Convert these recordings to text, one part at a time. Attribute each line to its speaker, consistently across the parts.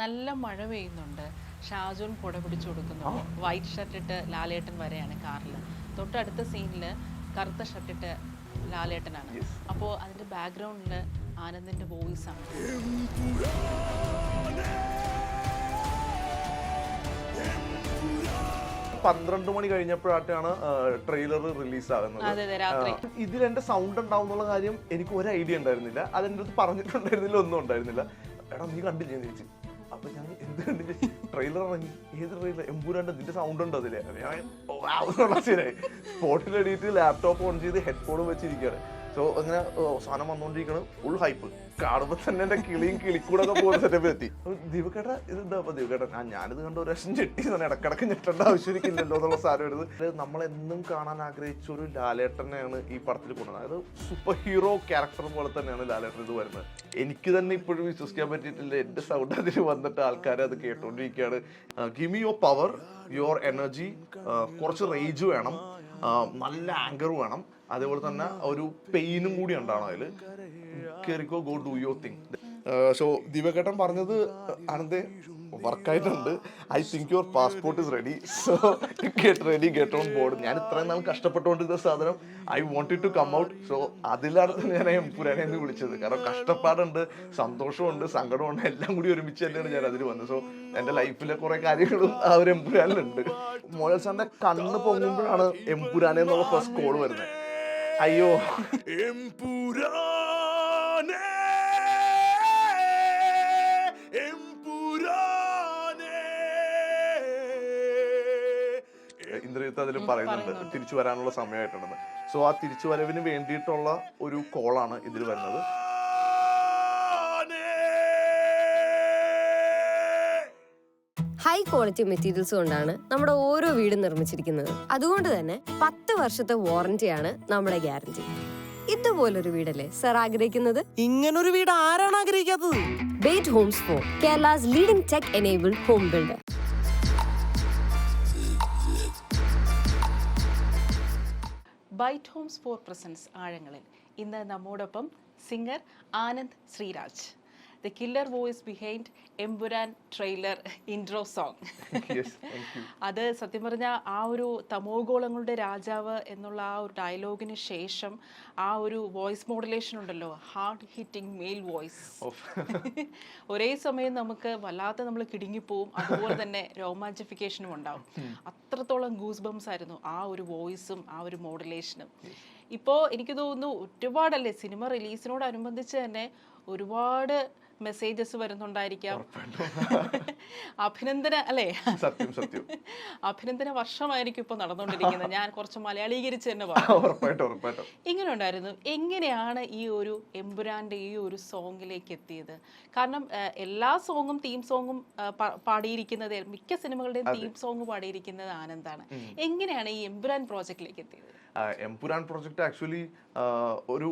Speaker 1: നല്ല മഴ പെയ്യുന്നുണ്ട്. ഷാജോൻ കുട പിടിച്ചു കൊടുക്കുന്നുണ്ട്. വൈറ്റ് ഷർട്ട് ഇട്ട് ലാലേട്ടൻ വരെയാണ് കാറിൽ. തൊട്ടടുത്ത സീനിൽ കറുത്ത ഷർട്ട് ഇട്ട് ലാലേട്ടനാണ്. അപ്പോൾ അതിൻ്റെ ബാക്ക്ഗ്രൗണ്ടിൽ ആനന്ദിൻ്റെ വോയിസ് ആണ്.
Speaker 2: 12 മണി കഴിഞ്ഞപ്പോഴാണ് ട്രെയിലർ റിലീസ് ആകുന്നത്. ഇതിൽ എന്റെ സൗണ്ട് ഉണ്ടാവും എന്നുള്ള കാര്യം എനിക്ക് ഒരു ഐഡിയ ഉണ്ടായിരുന്നില്ല. അതെന്റെ അടുത്ത് പറഞ്ഞിട്ടുണ്ടായിരുന്നില്ല, ഒന്നും ഉണ്ടായിരുന്നില്ല. എടാ നീ കണ്ടില്ലേ ചോദിച്ചു. അപ്പൊ ഞാൻ എന്ത് കണ്ടില്ല, ട്രെയിലർ ഇറങ്ങി. ഏത് ട്രെയിലർ? എമ്പുരാന്റെ നിന്റെ സൗണ്ട് ഉണ്ട് അതില്. ഞാൻ ശരിയായി സ്പോട്ടിൽ എണീറ്റ് ലാപ്ടോപ്പ് ഓൺ ചെയ്ത് ഹെഡ്ഫോൺ വെച്ചിരിക്കുകയാണ്. സോ അങ്ങനെ സാധനം വന്നുകൊണ്ടിരിക്കണം. ഫുൾ ഹൈപ്പ് കാണുമ്പോൾ തന്നെ എന്റെ കിളിയും കിളിക്കൂടൊക്കെ പോകുന്ന സെറ്റപ്പ് എത്തി. ദീപക്കേട്ട ഇതെന്താ? അപ്പൊ ദീപക്കേട്ട ഞാനിത് കണ്ട ഒരു ലക്ഷം ഞെട്ടി. ഇടക്കിടക്ക് ഞെട്ടേണ്ട ആവശ്യമില്ലല്ലോ എന്നുള്ള സാധനം എടുത്ത് നമ്മളെന്നും കാണാൻ ആഗ്രഹിച്ച ഒരു ലാലേട്ടനെയാണ് ഈ പടത്തിൽ കൊണ്ടുവന്നത്. അതായത് സൂപ്പർ ഹീറോ ക്യാരക്ടർ പോലെ തന്നെയാണ് ലാലേട്ടൻ ഇത് വരുന്നത്. എനിക്ക് തന്നെ ഇപ്പോഴും വിശ്വസിക്കാൻ പറ്റിയിട്ടില്ല. എന്റെ സൗണ്ട് അതിൽ വന്നിട്ട് ആൾക്കാർ അത് കേട്ടോണ്ടിരിക്കുകയാണ്. Give me your power, your energy. കുറച്ച് റേജ് വേണം, നല്ല ആങ്കർ വേണം, അതേപോലെ തന്നെ ഒരു പെയിനും കൂടി ഉണ്ടാവണം അതിൽ. കേറിക്കോ, go do your thing. So ദീപക്കേട്ടൻ പറഞ്ഞത് ആനന്ദേ വർക്കായിട്ടുണ്ട്. I think your passport is ready. So get ready, get on board. ഞാൻ ഇത്രയും നാൾ കഷ്ടപ്പെട്ടുകൊണ്ടിരുന്ന സാധനം I wanted to come out. So അതിലാണ് ഞാൻ എംപുരാനെ എന്ന് വിളിച്ചത്. കാരണം കഷ്ടപ്പാടുണ്ട്, സന്തോഷമുണ്ട്, സങ്കടമുണ്ട്, എല്ലാം കൂടി ഒരുമിച്ച് തന്നെയാണ് ഞാൻ അതിൽ വന്നത്. സോ എൻ്റെ ലൈഫിലെ കുറെ കാര്യങ്ങളും ആ ഒരു എംപുരാനിലുണ്ട്. മോഹൻലാൽ സാറിന്റെ കണ്ണ് പൊങ്ങുമ്പോഴാണ് എംപുരാനെ എന്നുള്ള ഫസ്റ്റ് കോൾ വരുന്നത്. അയ്യോ ഇന്ദ്രജിത്ത് അതിൽ പറയുന്നുണ്ട് തിരിച്ചു വരാനുള്ള സമയമായിട്ടുണ്ടെന്ന്. സോ ആ തിരിച്ചു വരവിന് വേണ്ടിയിട്ടുള്ള ഒരു കോളാണ് ഇതിൽ വരുന്നത്.
Speaker 3: ഹൈ ക്വാളിറ്റി മെറ്റീരിയൽസ് കൊണ്ടാണ് നമ്മുടെ ഓരോ വീടും നിർമ്മിച്ചിരിക്കുന്നത്. അതുകൊണ്ട് തന്നെ 10 വർഷത്തെ വാറന്റിയാണ് നമ്മുടെ ഗ്യാരണ്ടി. ഇതുപോലൊരു വീടല്ലേ സർ ആഗ്രഹിക്കുന്നത്?
Speaker 4: ഇങ്ങനൊരു വീട് ആരാണ് ആഗ്രഹിക്കാത്തത്?
Speaker 3: Byte Homes for Kerala's leading tech enabled home builder.
Speaker 1: Byte Homes for presents ആഴങ്ങളിൽ ഇന്ന് നമ്മോടൊപ്പം singer Anand Sreeraj, the killer voice behind Empuraan trailer intro song. അത് സത്യം പറഞ്ഞാൽ ആ ഒരു തമോഗോളങ്ങളുടെ രാജാവ് എന്നുള്ള ആ ഒരു ഡയലോഗിന് ശേഷം ആ ഒരു വോയിസ് മോഡുലേഷൻ ഉണ്ടല്ലോ, ഹാർഡ് ഹിറ്റിംഗ് മെയിൽ വോയിസ്. ഒരേ സമയം നമുക്ക് വല്ലാത്ത നമ്മൾ കിടുങ്ങിപ്പോവും, അതുപോലെ തന്നെ രോമാഞ്ചിഫിക്കേഷനും ഉണ്ടാവും. അത്രത്തോളം ഗൂസ് ബംസ് ആയിരുന്നു ആ ഒരു വോയിസും ആ ഒരു മോഡുലേഷനും. ഇപ്പോൾ എനിക്ക് തോന്നുന്നു ഒരുപാടല്ലേ സിനിമ റിലീസിനോടനുബന്ധിച്ച് തന്നെ ഒരുപാട് മെസ്സേജസ് വരുന്നുണ്ടായിരിക്കാം. അഭിനന്ദന അല്ലേ?
Speaker 2: സത്യം സത്യം
Speaker 1: അഭിനന്ദന വർഷമായിരിക്കും ഇപ്പൊ നടന്നുകൊണ്ടിരിക്കുന്നത്. ഞാൻ കുറച്ച് മലയാളീകരിച്ച് തന്നെ പറഞ്ഞു. ഇങ്ങനെ ഉണ്ടായിരുന്നു. എങ്ങനെയാണ് ഈ ഒരു എംപുരാന്റെ ഈ ഒരു സോങ്ങിലേക്ക് എത്തിയത്? കാരണം എല്ലാ സോങ്ങും തീം സോങ്ങും പാടിയിരിക്കുന്നത്, മിക്ക സിനിമകളുടെയും തീം സോങ് പാടിയിരിക്കുന്നത് ആനന്ദാണ്. എങ്ങനെയാണ് ഈ എംപുരാൻ പ്രോജക്റ്റിലേക്ക് എത്തിയത്?
Speaker 2: എംപുരാൻ പ്രോജക്റ്റ് ആക്ച്വലി ഒരു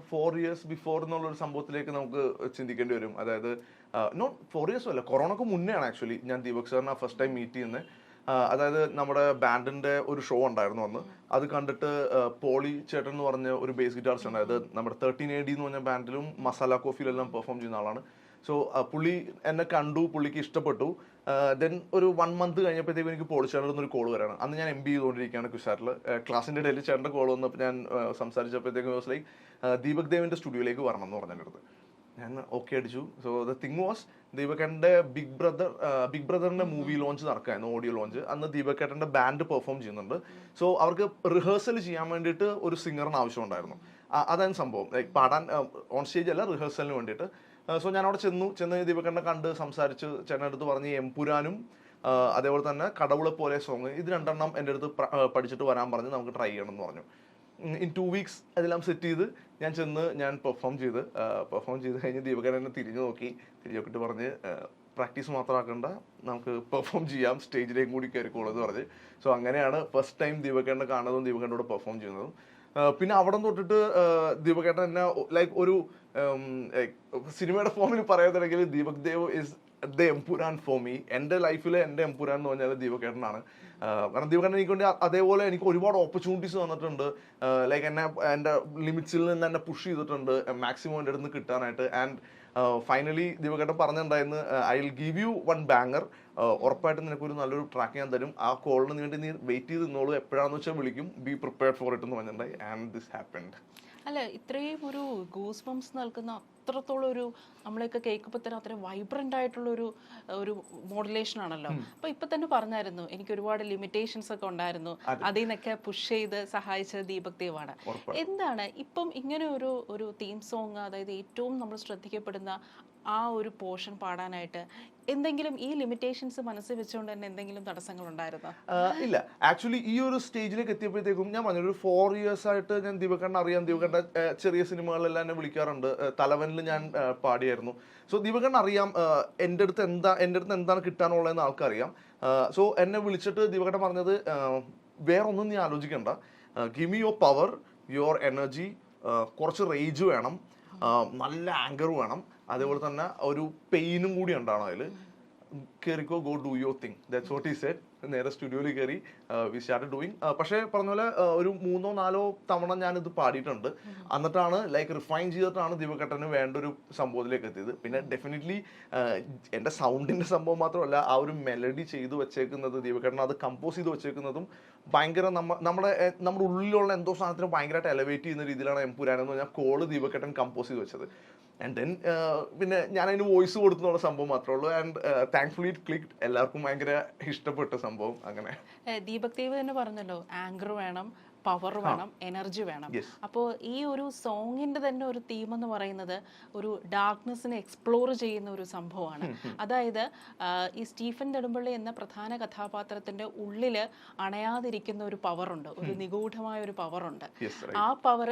Speaker 2: 4 years ബിഫോർ എന്നുള്ളൊരു സംഭവത്തിലേക്ക് നമുക്ക് ചിന്തിക്കേണ്ടി വരും. അതായത് നോട്ട് 4 years അല്ല, കൊറോണക്ക് മുന്നെയാണ് ആക്ച്വലി ഞാൻ ദീപക് സാറിനെ ഫസ്റ്റ് ടൈം മീറ്റ് ചെയ്യുന്നത്. അതായത് നമ്മുടെ ബാൻഡിന്റെ ഒരു ഷോ ഉണ്ടായിരുന്നു അന്ന്. അത് കണ്ടിട്ട് പോളി ചേട്ടൻ എന്ന് പറഞ്ഞ ഒരു ബേസ് ഗിറ്റാറിസ്റ്റ് ഉണ്ട്. അതായത് നമ്മുടെ 13AD എന്ന് പറഞ്ഞ ബാൻഡിലും മസാല കോഫിയിലെല്ലാം പെർഫോം ചെയ്യുന്ന ആളാണ്. സോ പുള്ളി എന്നെ കണ്ടു, പുള്ളിക്ക് ഇഷ്ടപ്പെട്ടു. ദെൻ ഒരു 1 month കഴിഞ്ഞപ്പോഴത്തേക്കും എനിക്ക് പോളിച്ചേട്ടൻ ഒരു കോൾ വരാണ്. അന്ന് ഞാൻ MBA ചെയ്തുകൊണ്ടിരിക്കുകയാണ് കുശാറ്റിൽ. ക്ലാസ്സിൻ്റെ ഇടയിൽ ചേട്ടൻ്റെ കോൾ വന്നപ്പോൾ ഞാൻ സംസാരിച്ചപ്പോഴത്തേക്കും വാസ് ലൈക്ക് ദീപക് ദേവിൻ്റെ സ്റ്റുഡിയോയിലേക്ക് വരണം എന്ന് പറഞ്ഞ അടുത്ത് ഞാൻ ഓക്കെ അടിച്ചു. സോ ദ തിങ് വാസ് ദീപക്കേട്ടൻ്റെ ബിഗ് ബ്രദറിൻ്റെ മൂവി ലോഞ്ച് നടക്കായിരുന്നു, ഓഡിയോ ലോഞ്ച്. അന്ന് ദീപക്കേട്ടൻ്റെ ബാൻഡ് പെർഫോം ചെയ്യുന്നുണ്ട്. സോ അവർക്ക് റിഹേഴ്സൽ ചെയ്യാൻ വേണ്ടിയിട്ട് ഒരു സിംഗറിന് ആവശ്യമുണ്ടായിരുന്നു. അതാണ് സംഭവം. ലൈക്ക് പാടാൻ ഓൺ സ്റ്റേജ് അല്ല, റിഹേഴ്സലിന് വേണ്ടിയിട്ട്. സോ ഞാൻ അവിടെ ചെന്ന് ദീപക്കേട്ടനെ കണ്ട് സംസാരിച്ച് ചേട്ടൻ്റെ അടുത്ത് പറഞ്ഞ് എംപുരാനും അതേപോലെ തന്നെ കടവുളെ പോലെ സോങ് ഇത് 2 എൻ്റെ അടുത്ത് പഠിച്ചിട്ട് വരാൻ പറഞ്ഞ് നമുക്ക് ട്രൈ ചെയ്യണം എന്ന് പറഞ്ഞു. ഇൻ 2 weeks അതെല്ലാം സെറ്റ് ചെയ്ത് ഞാൻ പെർഫോം ചെയ്ത് കഴിഞ്ഞ് ദീപക്കേട്ടൻ എന്നെ തിരിഞ്ഞു നോക്കിയിട്ട് പറഞ്ഞ് പ്രാക്ടീസ് മാത്രമാക്കണ്ട, നമുക്ക് പെർഫോം ചെയ്യാം, സ്റ്റേജിലേക്കും കൂടി കയറിക്കോളൂ എന്ന് പറഞ്ഞ്. സോ അങ്ങനെയാണ് ഫസ്റ്റ് ടൈം ദീപക്കേട്ടനെ കാണുന്നതും ദീപക്കേട്ടനോട് പെർഫോം ചെയ്യുന്നതും. പിന്നെ അവിടെ തൊട്ടിട്ട് ദീപക്കേട്ടൻ എന്നെ ലൈക്ക് ഒരു സിനിമയുടെ ഫോമിൽ പറയാന്നുണ്ടെങ്കിൽ Deepak Dev is the Empuraan for me. എൻ്റെ ലൈഫിലെ എൻ്റെ എംപുരാൻ എന്ന് പറഞ്ഞാൽ ദീപക്കേട്ടനാണ്. കാരണം ദീപക്കേട്ടൻ എനിക്ക് വേണ്ടി അതേപോലെ എനിക്ക് ഒരുപാട് ഓപ്പർച്യൂണിറ്റീസ് തന്നിട്ടുണ്ട്. ലൈക്ക് എൻ്റെ ലിമിറ്റ്സിൽ നിന്ന് എന്നെ പുഷ് ചെയ്തിട്ടുണ്ട് മാക്സിമം എൻ്റെ അടുത്ത് നിന്ന് കിട്ടാനായിട്ട്. ആൻഡ് ഫൈനലി ദീപകേട്ടൻ പറഞ്ഞിട്ടുണ്ടായിരുന്നു I will give you one banger, ഉറപ്പായിട്ടും നിനക്കൊരു നല്ലൊരു ട്രാക്ക് ഞാൻ തരും, ആ കോളിന് വേണ്ടി നീ വെയിറ്റ് ചെയ്ത് നിന്നോളൂ, എപ്പോഴാണെന്ന് വെച്ചാൽ വിളിക്കും, ബി പ്രിപ്പയർഡ് ഫോർ ഇറ്റ് എന്ന് പറഞ്ഞിട്ടുണ്ടായി. And this happened.
Speaker 1: അല്ല, ഇത്രയും ഒരു ഗൂസ് ബംസ് നൽകുന്ന അത്രത്തോളം ഒരു നമ്മളെയൊക്കെ കേൾക്കുമ്പോൾ തന്നെ അത്രയും വൈബ്രന്റ് ആയിട്ടുള്ള ഒരു മോഡുലേഷൻ ആണല്ലോ. അപ്പൊ ഇപ്പൊ തന്നെ പറഞ്ഞായിരുന്നു എനിക്ക് ഒരുപാട് ലിമിറ്റേഷൻസ് ഒക്കെ ഉണ്ടായിരുന്നു, അതിൽ നിന്നൊക്കെ പുഷ് ചെയ്ത് സഹായിച്ചത് ദീപക് ദേവാണ്. എന്താണ് ഇപ്പം ഇങ്ങനെ ഒരു തീം സോങ്, അതായത് ഏറ്റവും നമ്മൾ ശ്രദ്ധിക്കപ്പെടുന്ന ആ ഒരു പോർഷൻ പാടാനായിട്ട് എന്തെങ്കിലും ഈ ലിമിറ്റേഷൻസ് മനസ്സിൽ വെച്ചുകൊണ്ട് തന്നെ എന്തെങ്കിലും തടസ്സങ്ങൾ ഉണ്ടായിരുന്നോ?
Speaker 2: ഇല്ല, ആക്ച്വലി ഈ ഒരു സ്റ്റേജിലേക്ക് എത്തിയപ്പോഴത്തേക്കും ഞാൻ പറഞ്ഞു, ഒരു 4 years ആയിട്ട് ഞാൻ ദീപകണ്ണ അറിയാം. ദീപകണ്ണ ചെറിയ സിനിമകളിലെല്ലാം എന്നെ വിളിക്കാറുണ്ട്, തലവനിൽ ഞാൻ പാടിയായിരുന്നു. സോ ദീപകണ്ണ അറിയാം എൻ്റെ അടുത്ത് എന്താണ് കിട്ടാനുള്ളതെന്ന് ആൾക്കറിയാം. സോ എന്നെ വിളിച്ചിട്ട് ദീപകണ്ണ പറഞ്ഞത് വേറൊന്നും നീ ആലോചിക്കണ്ട, give me your power, your energy, കുറച്ച് റേജ് വേണം, നല്ല ആങ്കർ വേണം, അതേപോലെ തന്നെ ഒരു പെയിനും കൂടി ഉണ്ടാവണം അതിൽ. കയറിക്കോ, go do your thing, that's what he said. നേരെ സ്റ്റുഡിയോയിൽ കയറി വി സ്റ്റാർട്ടഡ് ഡൂയിങ്. പക്ഷേ പറഞ്ഞ പോലെ ഒരു 3-4 തവണ ഞാനിത് പാടിയിട്ടുണ്ട്. എന്നിട്ടാണ് ലൈക്ക് റിഫൈൻ ചെയ്തിട്ടാണ് ദീപകേട്ടന് വേണ്ട ഒരു സംഭവത്തിലേക്ക് എത്തിയത്. പിന്നെ ഡെഫിനറ്റ്ലി എൻ്റെ സൗണ്ടിൻ്റെ സംഭവം മാത്രമല്ല, ആ ഒരു മെലഡി ചെയ്തു വെച്ചേക്കുന്നത് ദീപകേട്ടൻ അത് കമ്പോസ് ചെയ്ത് വെച്ചേക്കുന്നതും ഭയങ്കര നമ്മുടെ ഉള്ളിലുള്ള എന്തോ സാധനത്തിന് ഭയങ്കരമായിട്ട് എലവേറ്റ് ചെയ്യുന്ന രീതിയിലാണ് എംപുരാൻ എന്ന് പറഞ്ഞാൽ കോള് ദീപകേട്ടൻ കമ്പോസ് ചെയ്ത് വെച്ചത്. ആൻഡ് ദെൻ പിന്നെ ഞാൻ അതിന് വോയിസ് കൊടുത്തുള്ള സംഭവം മാത്രമേ ഉള്ളൂ. ആൻഡ് താങ്ക്ഫുള്ളി ഇറ്റ് ക്ലിക്ക്ഡ്, എല്ലാവർക്കും ഭയങ്കര ഇഷ്ടപ്പെട്ട സംഭവം. അങ്ങനെ
Speaker 1: ദീപക് ദേവ് തന്നെ പറഞ്ഞല്ലോ, ആങ്കർ വേണം, പവർ വേണം, എനർജി വേണം. അപ്പോൾ ഈ ഒരു സോങ്ങിന്റെ തന്നെ ഒരു തീം എന്ന് പറയുന്നത് ഒരു ഡാർക്ക്നെസ്സിനെ എക്സ്പ്ലോർ ചെയ്യുന്ന ഒരു സംഭവമാണ്. അതായത് ഈ സ്റ്റീഫൻ നെടുമ്പള്ളി എന്ന പ്രധാന കഥാപാത്രത്തിന്റെ ഉള്ളില് അണയാതിരിക്കുന്ന ഒരു പവറുണ്ട്, ഒരു നിഗൂഢമായ ഒരു പവറുണ്ട്. ആ പവർ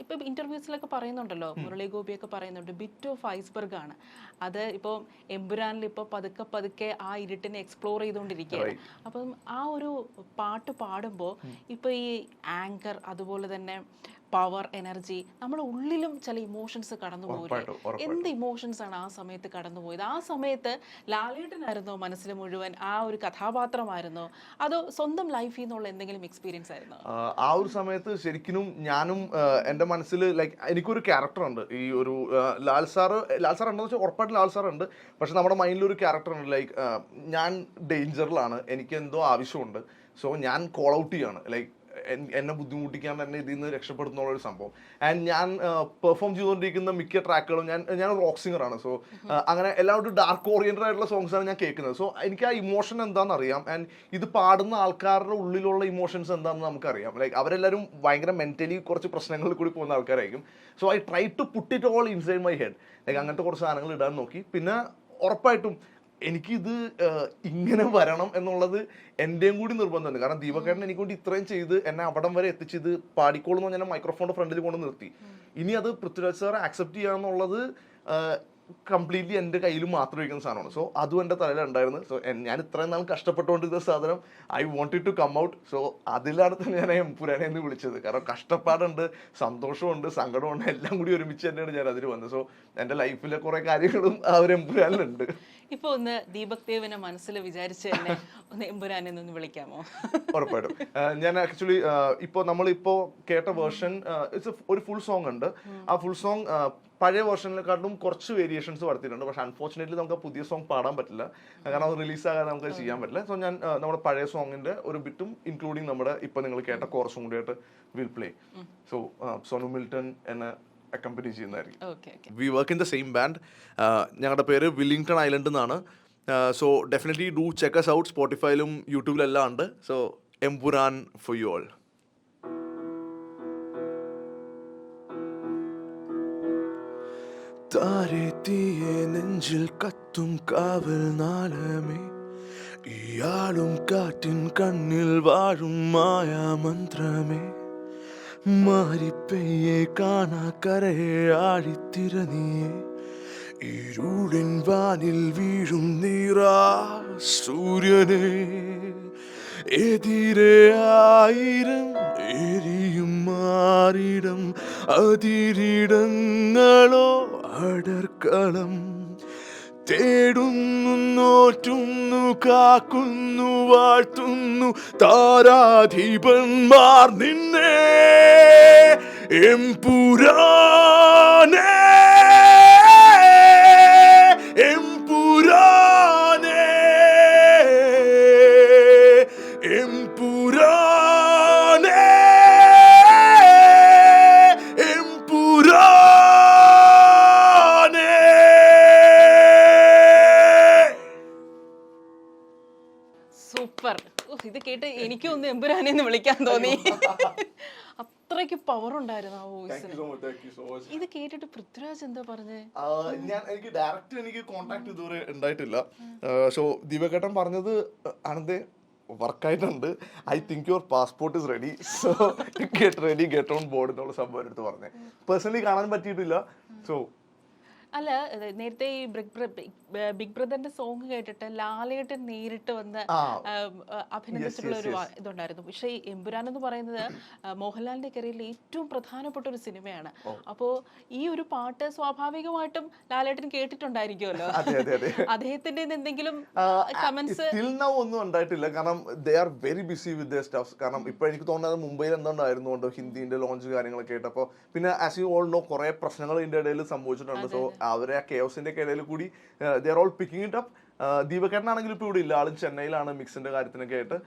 Speaker 1: ഇപ്പൊ ഇന്റർവ്യൂസിലൊക്കെ പറയുന്നുണ്ടല്ലോ, മുരളി ഗോപിയൊക്കെ പറയുന്നുണ്ട്, ബിറ്റ് ഓഫ് ഐസ്ബർഗ് ആണ് അത്. ഇപ്പോൾ എമ്പുരാനിൽ ഇപ്പോൾ പതുക്കെ ആ ഇരുട്ടിനെ എക്സ്പ്ലോർ ചെയ്തുകൊണ്ടിരിക്കുകയാണ്. അപ്പം ആ ഒരു പാട്ട് പാടുമ്പോൾ ഇപ്പൊ ഈ ആങ്കർ, അതുപോലെ തന്നെ പവർ, എനർജി, നമ്മുടെ ഉള്ളിലും ചില ഇമോഷൻസ് കടന്നു പോയില്ലേ? എന്ത് ഇമോഷൻസ് ആണ് ആ സമയത്ത് കടന്നുപോയത്? ആ സമയത്ത് ലാലേട്ടനായിരുന്നോ മനസ്സിൽ മുഴുവൻ, ആ ഒരു കഥാപാത്രമായിരുന്നോ, അതോ സ്വന്തം ലൈഫിൽ നിന്നുള്ള എന്തെങ്കിലും എക്സ്പീരിയൻസ് ആയിരുന്നോ?
Speaker 2: ആ ഒരു സമയത്ത് ശരിക്കും ഞാനും എൻ്റെ മനസ്സിൽ ലൈക്ക് എനിക്കൊരു ക്യാരക്ടർ ഉണ്ട്. ഈ ഒരു ലാൽ സാർ ഉണ്ടെന്ന് വെച്ചാൽ ഉറപ്പായിട്ട് ലാൽ സാർ ഉണ്ട്. പക്ഷെ നമ്മുടെ മൈൻഡിൽ ഒരു ക്യാരക്ടർ ഉണ്ട്, ലൈക്ക് ഞാൻ ഡേഞ്ചറിലാണ്, എനിക്ക് എന്തോ ആവശ്യമുണ്ട്, സോ ഞാൻ കോൾ ഔട്ട് ചെയ്യാണ്, ലൈക്ക് എന്നെ ബുദ്ധിമുട്ടിക്കാൻ തന്നെ ഇതിൽ നിന്ന് രക്ഷപ്പെടുത്തുന്നുള്ള ഒരു സംഭവം. ആൻഡ് ഞാൻ പെർഫോം ചെയ്തുകൊണ്ടിരിക്കുന്ന മിക്ക ട്രാക്കുകളും ഞാൻ റോക്ക് സിംഗറാണ്. സോ അങ്ങനെ എല്ലാവരും ഡാർക്ക് ഓറിയന്റഡ് ആയിട്ടുള്ള സോങ്സാണ് ഞാൻ കേൾക്കുന്നത്. സോ എനിക്ക് ആ ഇമോഷൻ എന്താണെന്ന് അറിയാം. ആൻഡ് ഇത് പാടുന്ന ആൾക്കാരുടെ ഉള്ളിലുള്ള ഇമോഷൻസ് എന്താണെന്ന് നമുക്കറിയാം. ലൈക്ക് അവരെല്ലാവരും ഭയങ്കര മെന്റലി കുറച്ച് പ്രശ്നങ്ങളിൽ കൂടി പോകുന്ന ആൾക്കാരായിരിക്കും. So I try to put it all inside my head. Like അങ്ങനത്തെ കുറച്ച് സാധനങ്ങൾ ഇടാൻ നോക്കി. പിന്നെ ഉറപ്പായിട്ടും എനിക്കിത് ഇങ്ങനെ വരണം എന്നുള്ളത് എൻ്റെയും കൂടി നിർബന്ധമുണ്ട്. കാരണം ദീപകേട്ടൻ എനിക്കൊണ്ട് ഇത്രയും ചെയ്ത് എന്നെ അവിടം വരെ എത്തിച്ച് ഇത് പാടിക്കോളെന്ന് പറഞ്ഞാൽ മൈക്രോഫോണിന്റെ ഫ്രണ്ടിൽ കൊണ്ട് നിർത്തി. ഇനി അത് പൃഥ്വിരാജ് സാർ ആക്സെപ്റ്റ് ചെയ്യാന്നുള്ളത് കംപ്ലീറ്റ്ലി എൻ്റെ കയ്യിൽ മാത്രം ഇരിക്കുന്ന സാധനമാണ്. സോ അതും എൻ്റെ തലയിലുണ്ടായിരുന്നു. സോ ഞാൻ ഇത്രയും നാൾ കഷ്ടപ്പെട്ടുകൊണ്ടിരുന്ന സാധനം I wanted to come out. So അതിലാണ് തന്നെ ഞാൻ എംപുരാനെ എന്ന് വിളിച്ചത്. കാരണം കഷ്ടപ്പാടുണ്ട്, സന്തോഷമുണ്ട്, സങ്കടമുണ്ട്, എല്ലാം കൂടി ഒരുമിച്ച് തന്നെയാണ് ഞാൻ അതിൽ വന്നത്. സോ എൻ്റെ ലൈഫിലെ കുറെ കാര്യങ്ങളും ആ ഒരു എംപുരാനിലുണ്ട്.
Speaker 1: ഇപ്പൊ ഒന്ന് ദീപക് ദേവിനെ മനസ്സിൽ വിചാരിച്ച് തന്നെ ഒന്ന് എംപുരാനെ ഒന്ന് വിളിക്കാമോ?
Speaker 2: ഉറപ്പായിട്ടും. ഞാൻ ആക്ച്വലി നമ്മളിപ്പോ കേട്ട വേർഷൻ ഇറ്റ്സ് ഒരു ഫുൾ സോങ് ഉണ്ട്. ആ ഫുൾ സോങ് പഴയ വേർഷനിലെക്കാട്ടും കുറച്ച് വേരിയേഷൻസ് വരുത്തിയിട്ടുണ്ട്. പക്ഷെ അൺഫോർച്ചുനേറ്റ്ലി നമുക്ക് പുതിയ സോങ് പാടാൻ പറ്റില്ല, കാരണം അത് റിലീസാകാതെ നമുക്ക് ചെയ്യാൻ പറ്റില്ല. സോ ഞാൻ നമ്മുടെ പഴയ സോങ്ങിന്റെ ഒരു ബിറ്റും ഇൻക്ലൂഡിങ് നമ്മുടെ ഇപ്പൊ നിങ്ങൾ കേട്ട കോറസും കൂടിയായിട്ട് will play. So Sonu Milton എന്നെ അക്കമ്പനി ചെയ്യുന്നതായിരിക്കും. We work in the same band. ഞങ്ങളുടെ പേര് വില്ലിംഗ്ടൺ ഐലൻഡ് എന്നാണ്. So definitely do check us out. സ്പോട്ടിഫൈയിലും യൂട്യൂബിലെല്ലാം ഉണ്ട്. So Empuraan for you all.
Speaker 5: താരെത്തിയെ നെഞ്ചിൽ കത്തും കാവൽ നാളമേ, ഇയാളും കാറ്റിൻ കണ്ണിൽ വാഴും മായാമന്ത്രമേ, മാറിപ്പെയ്യെ കാണാ കരയെ ആഴിത്തിര നീയെ, ഇരുളിൻ വാനിൽ വീഴും നീറാ സൂര്യനെ, എതിരെ ആയിരം എരിയും മാറിടം, അതിരിടങ്ങളോ അടർക്കളം, തേടുന്നു നോറ്റുന്നു കാക്കുന്നു വാഴ്ത്തുന്നു താരാധിപന്മാർ നിന്നെ എംപുരാനേ.
Speaker 1: സൂപ്പർ. ഇത് കേട്ട് എനിക്കും ഒന്ന് എമ്പുരാനെ എന്ന് വിളിക്കാൻ തോന്നി. അത്രയ്ക്ക് പവർ ഉണ്ടായിരുന്നു ആ വോയിസിന്. ഇത് കേട്ടിട്ട് പൃഥ്വിരാജ് എന്താ പറഞ്ഞേ?
Speaker 2: എനിക്ക് ഡയറക്റ്റ് എനിക്ക് കോൺടാക്ട് ഇതുവരെ ഉണ്ടായിട്ടില്ല. സോ ദിവ്യകേട്ടൻ പറഞ്ഞത് ആനന്ദേ വർക്കായിട്ടുണ്ട്, I think your passport is ready, so get ready, get on board എന്നുള്ള സംഭവം എടുത്ത് പറഞ്ഞേ. പേഴ്സണലി കാണാൻ പറ്റിയിട്ടില്ല. സോ
Speaker 1: അല്ല, നേരത്തെ ഈ ബിഗ് ബ്രദറിന്റെ സോങ് കേട്ടിട്ട് ലാലേട്ടൻ നേരിട്ട് വന്ന് അഭിനന്ദിച്ചിട്ടുള്ള ഒരു ഇതുണ്ടായിരുന്നു. പക്ഷേ ഈ എമ്പുരാൻ എന്ന് പറയുന്നത് മോഹൻലാലിന്റെ കരിയറിൽ ഏറ്റവും പ്രധാനപ്പെട്ട ഒരു സിനിമയാണ്. അപ്പോ ഈ ഒരു പാട്ട് സ്വാഭാവികമായിട്ടും ലാലേട്ടൻ കേട്ടിട്ടുണ്ടായിരിക്കുമല്ലോ. അദ്ദേഹത്തിന്റെ എന്തെങ്കിലും കമന്റ്സ്
Speaker 2: ഒന്നും ഉണ്ടായിട്ടില്ല, കാരണം they are very busy with the stuffs. കാരണം ഇപ്പൊ എനിക്ക് തോന്നുന്നത് മുംബൈയിൽ എന്തുണ്ടായിരുന്നുണ്ടോ ഹിന്ദിന്റെ ലോഞ്ച് കാര്യങ്ങളൊക്കെ കേട്ടപ്പോ, പിന്നെ ആസ് യു ഓൾ നോ കുറെ പ്രശ്നങ്ങൾ ഇതിന്റെ ഇടയിൽ സംഭവിച്ചിട്ടുണ്ട്. സോ അവരെ ആ കെയോസിന്റെ ഇടയിൽ കൂടി they are all picking it up. ദീപകേട്ടനാണെങ്കിൽ ഇപ്പോൾ ഇവിടെ ഇല്ല, ആളും ചെന്നൈയിലാണ് മിക്സിന്റെ കാര്യത്തിനൊക്കെ ആയിട്ട്.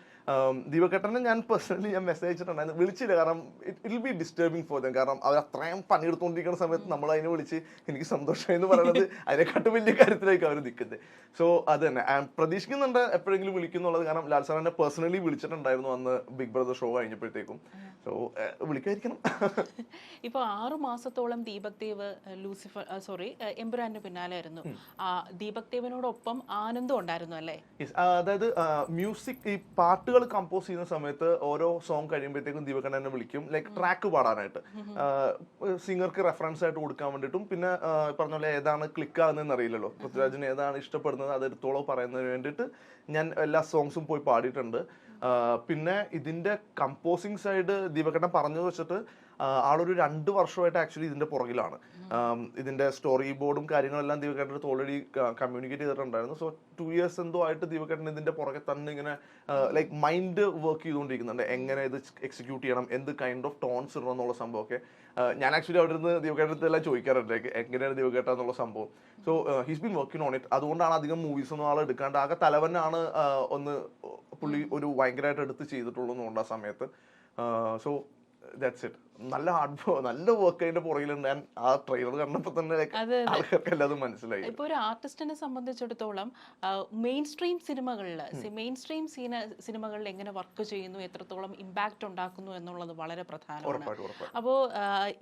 Speaker 2: ദീപകേട്ടനെ ഞാൻ പേഴ്സണലി മെസ്സേജ് അയച്ചിട്ടുണ്ടായിരുന്നു, വിളിച്ചില്ല. കാരണം it will be disturbing for them. കാരണം അവർ അത്രയും പണിയെടുത്തുകൊണ്ടിരിക്കുന്ന സമയത്ത് നമ്മൾ അതിനെ വിളിച്ച് എനിക്ക് സന്തോഷമായി എന്ന് പറയുന്നത് അതിനെക്കാട്ടും വലിയ കാര്യത്തിലേക്ക് അവർ നിൽക്കുന്നത്. സോ അത് തന്നെ പ്രതീക്ഷിക്കുന്നുണ്ട് എപ്പോഴെങ്കിലും വിളിക്കുന്നുള്ളത്. കാരണം ലാൽ സാർ എന്നെ പേഴ്സണലി വിളിച്ചിട്ടുണ്ടായിരുന്നു അന്ന് ബിഗ് ബ്രദർ ഷോ കഴിഞ്ഞപ്പോഴത്തേക്കും. സോ വിളിക്കാതിരിക്കണം.
Speaker 1: ഇപ്പൊ 6 മാസത്തോളം ദീപക് ദേവ് എമ്പുരാന്റെ പിന്നാലെ ആയിരുന്നു. ദീപക് ദേവിനോടൊപ്പം ആനന്ദം ഉണ്ടായിരുന്നു അല്ലേ?
Speaker 2: അതായത് മ്യൂസിക്, ഈ പാട്ടുകൾ കമ്പോസ് ചെയ്യുന്ന സമയത്ത് ഓരോ സോങ് കഴിയുമ്പോഴത്തേക്കും ദീപകൻ എന്നെ വിളിക്കും, ലൈക്ക് ട്രാക്ക് പാടാനായിട്ട്, സിംഗർക്ക് റെഫറൻസ് ആയിട്ട് കൊടുക്കാൻ വേണ്ടിയിട്ടും. പിന്നെ പറഞ്ഞ പോലെ ഏതാണ് ക്ലിക്ക് ആകുന്നതെന്ന് അറിയില്ലല്ലോ, പൃഥ്വിരാജിന് ഏതാണ് ഇഷ്ടപ്പെടുന്നത് അത് എടുത്തോളോ പറയുന്നതിന് വേണ്ടിയിട്ട് ഞാൻ എല്ലാ സോങ്സും പോയി പാടിയിട്ടുണ്ട്. പിന്നെ ഇതിന്റെ കമ്പോസിങ് സൈഡ് ദീപകേട്ടൻ പറഞ്ഞു വെച്ചിട്ട് ആളൊരു 2 വർഷമായിട്ട് ആക്ച്വലി ഇതിന്റെ പുറകിലാണ്. ഇതിന്റെ സ്റ്റോറി ബോർഡും കാര്യങ്ങളെല്ലാം ദീപകേട്ടൻ്റെ അടുത്ത് ഓൾറെഡി കമ്മ്യൂണിക്കേറ്റ് ചെയ്തിട്ടുണ്ടായിരുന്നു. സോ 2 years എന്തോ ആയിട്ട് ദീപകേട്ടൻ ഇതിന്റെ പുറകെ തന്നെ ഇങ്ങനെ ലൈക്ക് മൈൻഡ് വർക്ക് ചെയ്തുകൊണ്ടിരിക്കുന്നുണ്ട്, എങ്ങനെ ഇത് എക്സിക്യൂട്ട് ചെയ്യണം, എന്ത് കൈൻഡ് ഓഫ് ടോൺസ് ഇടണം എന്നുള്ള സംഭവമൊക്കെ. ഞാൻ ആക്ച്വലി അവിടെ നിന്ന് ദീപകേട്ടത്തെ എല്ലാം ചോദിക്കാറുണ്ട് എങ്ങനെയാണ് ദീപകേട്ട എന്നുള്ള സംഭവം. So he's been working on it. അതുകൊണ്ടാണ് അധികം മൂവീസ് ഒന്നും ആൾ എടുക്കാണ്ട്, ആകെ തലവനാണ് ഒന്ന് പുള്ളി ഒരു ഭയങ്കരമായിട്ട് എടുത്ത് ചെയ്തിട്ടുള്ളൂ ആ സമയത്ത്. So that's it. നല്ല നല്ല വർക്ക് അതിന്റെ പുറകിലുണ്ട്. ഞാൻ ആ ട്രെയിലർ കണ്ടപ്പോൾ തന്നെ ആൾക്കാർക്ക് എല്ലാതും മനസ്സിലായി.
Speaker 1: ഇപ്പൊ ഒരു ആർട്ടിസ്റ്റിനെ സംബന്ധിച്ചിടത്തോളം മെയിൻ സ്ട്രീം സിനിമകളിൽ എങ്ങനെ വർക്ക് ചെയ്യുന്നു, എത്രത്തോളം ഇമ്പാക്ട് ഉണ്ടാക്കുന്നു എന്നുള്ളത് വളരെ പ്രധാനമാണ്. അപ്പോൾ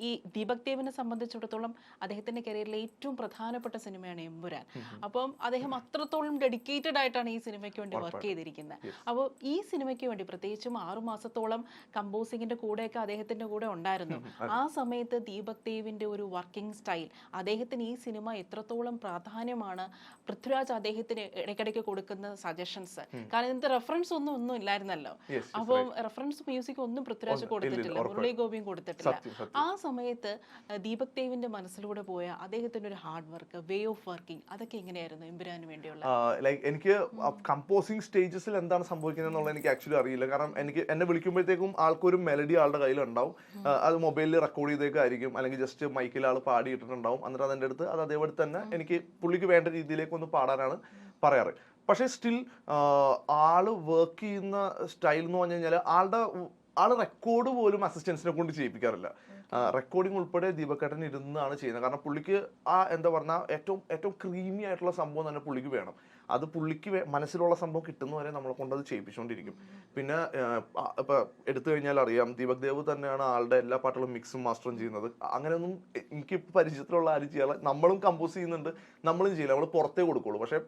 Speaker 1: ഈ ദീപക് ദേവിനെ സംബന്ധിച്ചിടത്തോളം അദ്ദേഹത്തിന്റെ കരിയറിലെ ഏറ്റവും പ്രധാനപ്പെട്ട സിനിമയാണ് എമ്പുരാൻ. അപ്പം അദ്ദേഹം അത്രത്തോളം ഡെഡിക്കേറ്റഡ് ആയിട്ടാണ് ഈ സിനിമയ്ക്ക് വേണ്ടി വർക്ക് ചെയ്തിരിക്കുന്നത്. അപ്പോൾ ഈ സിനിമയ്ക്ക് വേണ്ടി പ്രത്യേകിച്ചും 6 മാസത്തോളം കമ്പോസിങ്ങിന്റെ കൂടെയൊക്കെ അദ്ദേഹത്തിന്റെ കൂടെ ഉണ്ടായിരുന്നു. ആ സമയത്ത് ദീപക് ദേവിന്റെ ഒരു വർക്കിംഗ് സ്റ്റൈൽ, അദ്ദേഹത്തിന് ഈ സിനിമ എത്രത്തോളം പ്രാധാന്യമാണ്, പൃഥ്വിരാജ് അദ്ദേഹത്തിന് ഇടയ്ക്കിടയ്ക്ക് കൊടുക്കുന്ന സജഷൻസ്, കാരണം ഇതിന്റെ റെഫറൻസ് ഒന്നും ഇല്ലായിരുന്നല്ലോ. അപ്പം റെഫറൻസ് മ്യൂസിക് ഒന്നും പൃഥ്വിരാജ് കൊടുത്തിട്ടില്ല, മുരളി ഗോപിയും കൊടുത്തിട്ടില്ല. ആ സമയത്ത് ദീപക് ദേവിന്റെ മനസ്സിലൂടെ പോയ അദ്ദേഹത്തിന്റെ ഒരു hard work, way of working, അതൊക്കെ എങ്ങനെയായിരുന്നു എമ്പുരാന് വേണ്ടിയുള്ള?
Speaker 2: ലൈക്ക് എനിക്ക് കമ്പോസിംഗ് സ്റ്റേജസിൽ എന്താണ് സംഭവിക്കുന്നത് എന്നുള്ളത് എനിക്ക് ആക്ച്വലി അറിയില്ല. കാരണം എന്നെ വിളിക്കുമ്പോഴത്തേക്കും ആൾക്കൊരു മെലഡി ആളുടെ കയ്യിലുണ്ടാവും, അത് മൊബൈലിൽ റെക്കോർഡ് ചെയ്തേക്കായിരിക്കും, അല്ലെങ്കിൽ ജസ്റ്റ് മൈക്കിൽ ആൾ പാടിയിട്ടിട്ടുണ്ടാവും. എന്നിട്ട് അതെൻ്റെ അടുത്ത് അത് അതേപോലെ തന്നെ എനിക്ക് പുള്ളിക്ക് വേണ്ട രീതിയിലേക്ക് ഒന്ന് പാടാനാണ് പറയാറ്. പക്ഷേ സ്റ്റിൽ ആള് വർക്ക് ചെയ്യുന്ന സ്റ്റൈൽ എന്ന് പറഞ്ഞു കഴിഞ്ഞാൽ ആള് റെക്കോർഡ് പോലും അസിസ്റ്റൻസിനെ കൊണ്ട് ചെയ്യിപ്പിക്കാറില്ല. റെക്കോർഡിംഗ് ഉൾപ്പെടെ ദീപകേട്ടൻ ഇരുന്നാണ് ചെയ്യുന്നത്. കാരണം പുള്ളിക്ക് എന്താ പറഞ്ഞാൽ ഏറ്റവും ക്രീമി ആയിട്ടുള്ള സംഭവം തന്നെ പുള്ളിക്ക് വേണം. അത് പുള്ളിക്ക് മനസ്സിലുള്ള സംഭവം കിട്ടുന്നവരെ നമ്മളെ കൊണ്ട് അത് ചെയ്യിപ്പിച്ചുകൊണ്ടിരിക്കും. പിന്നെ ഇപ്പൊ എടുത്തു കഴിഞ്ഞാൽ അറിയാം, ദീപക് ദേവ് തന്നെയാണ് ആളുടെ എല്ലാ പാട്ടുകളും മിക്സും മാസ്റ്ററും ചെയ്യുന്നത്. അങ്ങനെയൊന്നും എനിക്ക് പരിചയത്തിലുള്ള ആരും ചെയ്യാറില്ല. നമ്മളും കമ്പോസ് ചെയ്യുന്നുണ്ട്, നമ്മളും ചെയ്യില്ല, നമ്മൾ പുറത്തേ കൊടുക്കുള്ളൂ. പക്ഷെ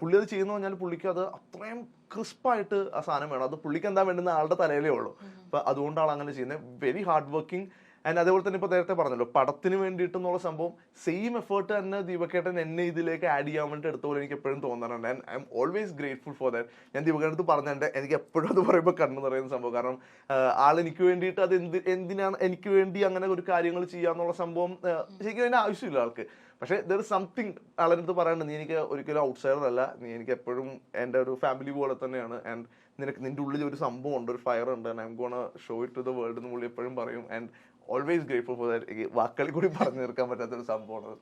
Speaker 2: പുള്ളി അത് ചെയ്യുന്ന പറഞ്ഞാൽ പുള്ളിക്ക് അത് അത്രയും ക്രിസ്പായിട്ട് ആ സാധനം വേണം. അത് പുള്ളിക്ക് എന്താ വേണ്ടുന്ന ആളുടെ തലയിലേ ഉള്ളൂ. അപ്പൊ അതുകൊണ്ടാണ് അങ്ങനെ ചെയ്യുന്നത്. Very hard working. ആൻഡ് അതേപോലെ തന്നെ ഇപ്പോൾ നേരത്തെ പറഞ്ഞല്ലോ, പടത്തിന് വേണ്ടിയിട്ടെന്നുള്ള സംഭവം സെയിം എഫേർട്ട് തന്നെ ദീപകേട്ടൻ എന്നെ ഇതിലേക്ക് ആഡ് ചെയ്യാൻ വേണ്ടി എടുത്ത പോലെ എനിക്ക് എപ്പോഴും തോന്നാറുണ്ട്. And I M always grateful for that. ഞാൻ ദീപകേട്ടൻ അടുത്ത് പറഞ്ഞിട്ടുണ്ട്, എനിക്ക് എപ്പോഴും അത് പറയുമ്പോൾ കണ്ണു നിറയുന്ന സംഭവം. കാരണം ആളെനിക്ക് വേണ്ടിയിട്ട് അത് എന്തിനാണ് എനിക്ക് വേണ്ടി അങ്ങനെ ഒരു കാര്യങ്ങൾ ചെയ്യാന്നുള്ള സംഭവം ശരിക്കും അതിൻ്റെ ആവശ്യമില്ല ആൾക്ക്. പക്ഷേ ദർ ഇസ് സംതിങ് ആളുടെ അടുത്ത് പറയാനുണ്ട്, നീ എനിക്ക് ഒരിക്കലും ഔട്ട്സൈഡർ അല്ല, നീ എനിക്ക് എപ്പോഴും എൻ്റെ ഒരു ഫാമിലി പോലെ തന്നെയാണ്. ആൻഡ് നിന്റെ ഉള്ളിൽ ഒരു സംഭവം ഉണ്ട്, ഒരു ഫയർ ഉണ്ട്, and I gonna show it to the world എന്ന് പുള്ളി എപ്പോഴും പറയും. And always grateful for that. വാക്കുകളിൽ കൂടി പറഞ്ഞു തീർക്കാൻ പറ്റാത്തൊരു സംഭവമാണ്.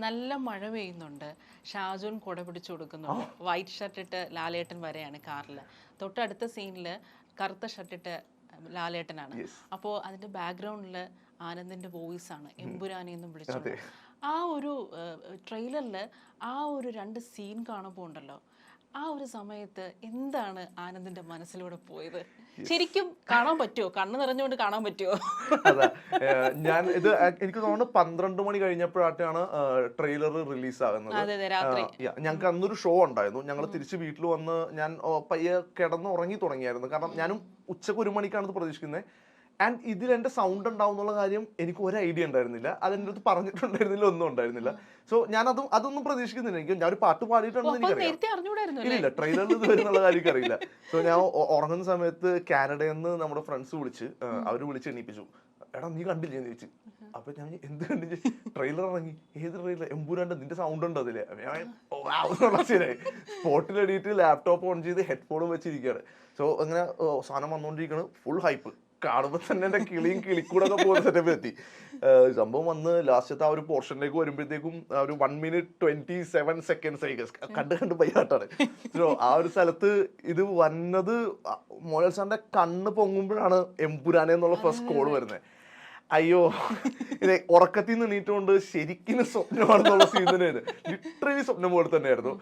Speaker 1: നല്ല മഴ പെയ്യുന്നുണ്ട്, ഷാജുൻ കുട പിടിച്ചു കൊടുക്കുന്നുണ്ട്, വൈറ്റ് ഷർട്ട് ഇട്ട് ലാലേട്ടൻ വരെയാണ് കാറിൽ. തൊട്ടടുത്ത സീനിൽ കറുത്ത ഷർട്ടിട്ട് ലാലേട്ടനാണ്. അപ്പോൾ അതിന്റെ ബാക്ക്ഗ്രൗണ്ടിൽ ആനന്ദിന്റെ വോയിസ് ആണ് എമ്പുരാനെ എന്നും വിളിച്ചത്. ആ ഒരു ട്രെയിലറിൽ ആ ഒരു 2 സീൻ കാണുമ്പോൾ ഉണ്ടല്ലോ, ആ ഒരു സമയത്ത് എന്താണ് ആനന്ദിന്റെ മനസ്സിലൂടെ പോയത്? ശരിക്കും കാണാൻ പറ്റുമോ? കണ്ണ് നിറഞ്ഞുകൊണ്ട് കാണാൻ പറ്റുമോ?
Speaker 2: അതാ ഞാൻ ഇത് എനിക്ക് തോന്നുന്നു 12 മണി കഴിഞ്ഞപ്പോഴാണ് ട്രെയിലർ റിലീസ് ആകുന്നത്.
Speaker 1: അതെ അതെ, രാത്രി.
Speaker 2: ഞങ്ങൾക്ക് അന്നൊരു ഷോ ഉണ്ടായിരുന്നു. ഞങ്ങൾ തിരിച്ച് വീട്ടിൽ വന്ന് ഞാൻ പയ്യെ കിടന്ന് ഉറങ്ങി തുടങ്ങിയായിരുന്നു. കാരണം ഞാനും ഉച്ചക്ക് 1 മണിക്കാണ് ഇത് പ്രതീക്ഷിക്കുന്നത്. ആൻഡ് ഇതിൽ എന്റെ സൗണ്ട് ഉണ്ടാവും എന്നുള്ള കാര്യം എനിക്ക് ഒരു ഐഡിയ ഉണ്ടായിരുന്നില്ല. അതെന്റെ അടുത്ത് പറഞ്ഞിട്ടുണ്ടായിരുന്നില്ല, ഒന്നും ഉണ്ടായിരുന്നില്ല. സോ ഞാൻ അതൊന്നും പ്രതീക്ഷിക്കുന്നില്ല. ഞാൻ ഒരു പാട്ട് പാടിയിട്ടുണ്ടെന്ന് എനിക്കറിയാം. ഇല്ല, ട്രെയിലറിൽ ഇത് വരുന്നുള്ള കാര്യം എനിക്കറിയില്ല. സോ ഞാൻ ഉറങ്ങുന്ന സമയത്ത് കാനഡയിൽ നിന്ന് നമ്മുടെ ഫ്രണ്ട്സ് അവര് വിളിച്ച് എണീപ്പിച്ചു. എടാ നീ കണ്ടില്ലേ എന്ന് ചോദിച്ചു. അപ്പൊ ഞാൻ എന്ത് കണ്ടില്ല, ട്രെയിലർ ഇറങ്ങി. ഏത് ട്രെയിലർ? എമ്പുരാന്റെ, നിന്റെ സൗണ്ട് ഉണ്ട് അതിലെ. ശരിയായി സ്പോട്ടിൽ എണീറ്റ് ലാപ്ടോപ്പ് ഓൺ ചെയ്ത് ഹെഡ്ഫോണും വെച്ചിരിക്കുകയാണ്. സോ അങ്ങനെ സാധനം വന്നുകൊണ്ടിരിക്കുകയാണ്. Full hype. കാണുമ്പോൾ തന്നെ എന്റെ കിളിയും കിളിക്കൂടൊക്കെ പോകുന്ന സെറ്റപ്പ് എത്തി. സംഭവം വന്ന് ലാസ്റ്റത്തെ ആ ഒരു പോർഷനിലേക്ക് വരുമ്പോഴത്തേക്കും ഒരു 1 minute 27 seconds ആയി. കണ്ട് ബൈഹാട്ടാണ്. സോ ആ ഒരു സ്ഥലത്ത് ഇത് വന്നത് മോഹൻലാൽ സാറിന്റെ കണ്ണ് പൊങ്ങുമ്പോഴാണ് എമ്പുരാനെ എന്നുള്ള ഫസ്റ്റ് കോൾ വരുന്നത്. അയ്യോ, ഇത് ഉറക്കത്തിൽ നിന്ന് എണീറ്റുകൊണ്ട് ശരിക്കും സ്വപ്നമാണെന്നുള്ള സീൻ തന്നെയായിരുന്നു. ലിറ്ററലി സ്വപ്നം പോലെ തന്നെയായിരുന്നു.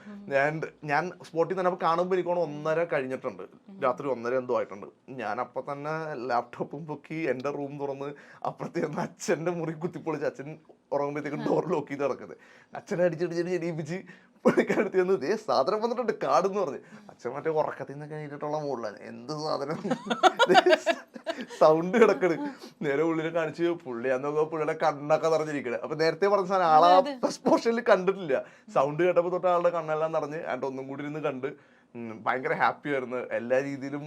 Speaker 2: ഞാൻ സ്പോട്ടിൽ തന്നെ കാണുമ്പോൾ എനിക്ക് 1:30 കഴിഞ്ഞിട്ടുണ്ട്, രാത്രി 1:30 എന്തോ ആയിട്ടുണ്ട്. ഞാൻ അപ്പൊ തന്നെ ലാപ്ടോപ്പും പൊക്കി എന്റെ റൂം തുറന്ന് അപ്പുറത്തേന്ന് അച്ഛന്റെ മുറി കുത്തിപ്പൊളിച്ച് അച്ഛൻ ഉറങ്ങുമ്പോഴത്തേക്കും ഡോർ ലോക്ക് ചെയ്ത് കിടക്കുന്നത്. അച്ഛനെ അടിച്ചിട്ട് എണീപ്പിച്ച് പുള്ളിക്കാരടുത്ത് ചെന്ന് ദേ സാധനം വന്നിട്ടുണ്ട് കാടെന്ന് പറഞ്ഞ്. അച്ഛൻ മറ്റേ ഉറക്കത്തിൽ നിന്നൊക്കെ കഴിഞ്ഞിട്ടുള്ള മുകളിലാണ്. എന്ത് സാധനം സൗണ്ട് കിടക്കണ്. നേരെ ഉള്ളിനെ കാണിച്ച് പുള്ളി അന്നൊക്കെ പുള്ളിയുടെ കണ്ണൊക്കെ നിറഞ്ഞിരിക്കണേ. അപ്പൊ നേരത്തെ പറഞ്ഞ സാധനം ആളാ ഫസ്റ്റ് പോർഷനിൽ കണ്ടിട്ടില്ല. സൗണ്ട് കേട്ടപ്പോ തൊട്ട് ആളുടെ കണ്ണെല്ലാം നിറഞ്ഞ് ആൻഡ് ഒന്നും കൂടി ഇരുന്ന് കണ്ട് ഭയങ്കര ഹാപ്പി ആയിരുന്നു. എല്ലാ രീതിയിലും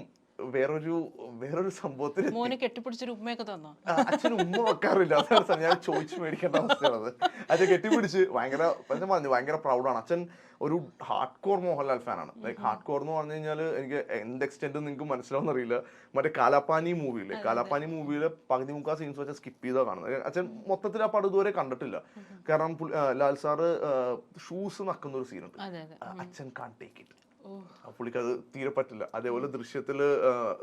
Speaker 2: വേറൊരു സംഭവത്തിന്
Speaker 1: മോനെ കെട്ടിപ്പിടിച്ചൊരു ഉമ്മയൊക്കെ തന്നോ?
Speaker 2: അച്ഛന് ഉമ്മ വെക്കാറില്ല. അതാണ് ഞാൻ ചോദിച്ചു മേടിക്കേണ്ട അവസ്ഥയാണത്. അച്ഛൻ കെട്ടിപ്പിടിച്ച് ഭയങ്കര പ്രൗഡാണ്. അച്ഛൻ ഒരു ഹാർഡ് കോർ മോഹൻലാൽ ഫാനാണ്. ലൈക്ക് ഹാർഡ് കോർ എന്ന് പറഞ്ഞു കഴിഞ്ഞാൽ എനിക്ക് എന്ത് എക്സ്റ്റെന്റ് നിങ്ങൾക്ക് മനസ്സിലാവുന്ന അറിയില്ല. മറ്റേ കാലാപ്പാനി മൂവിയിലെ പകുതി മുക്കാൽ സീൻസ് വെച്ചാൽ സ്കിപ്പ് ചെയ്താ കാണുന്നത്. അച്ഛൻ മൊത്തത്തിൽ ആ പടം ഇതുവരെ കണ്ടിട്ടില്ല. കാരണം ലാൽ സാറ് ഷൂസ് നക്കുന്ന ഒരു സീനുണ്ട്. അച്ഛൻ കാൺ ടേക്ക് ഇറ്റ്. പുള്ളിക്ക് അത് തീരെ പറ്റില്ല. അതേപോലെ ദൃശ്യത്തില്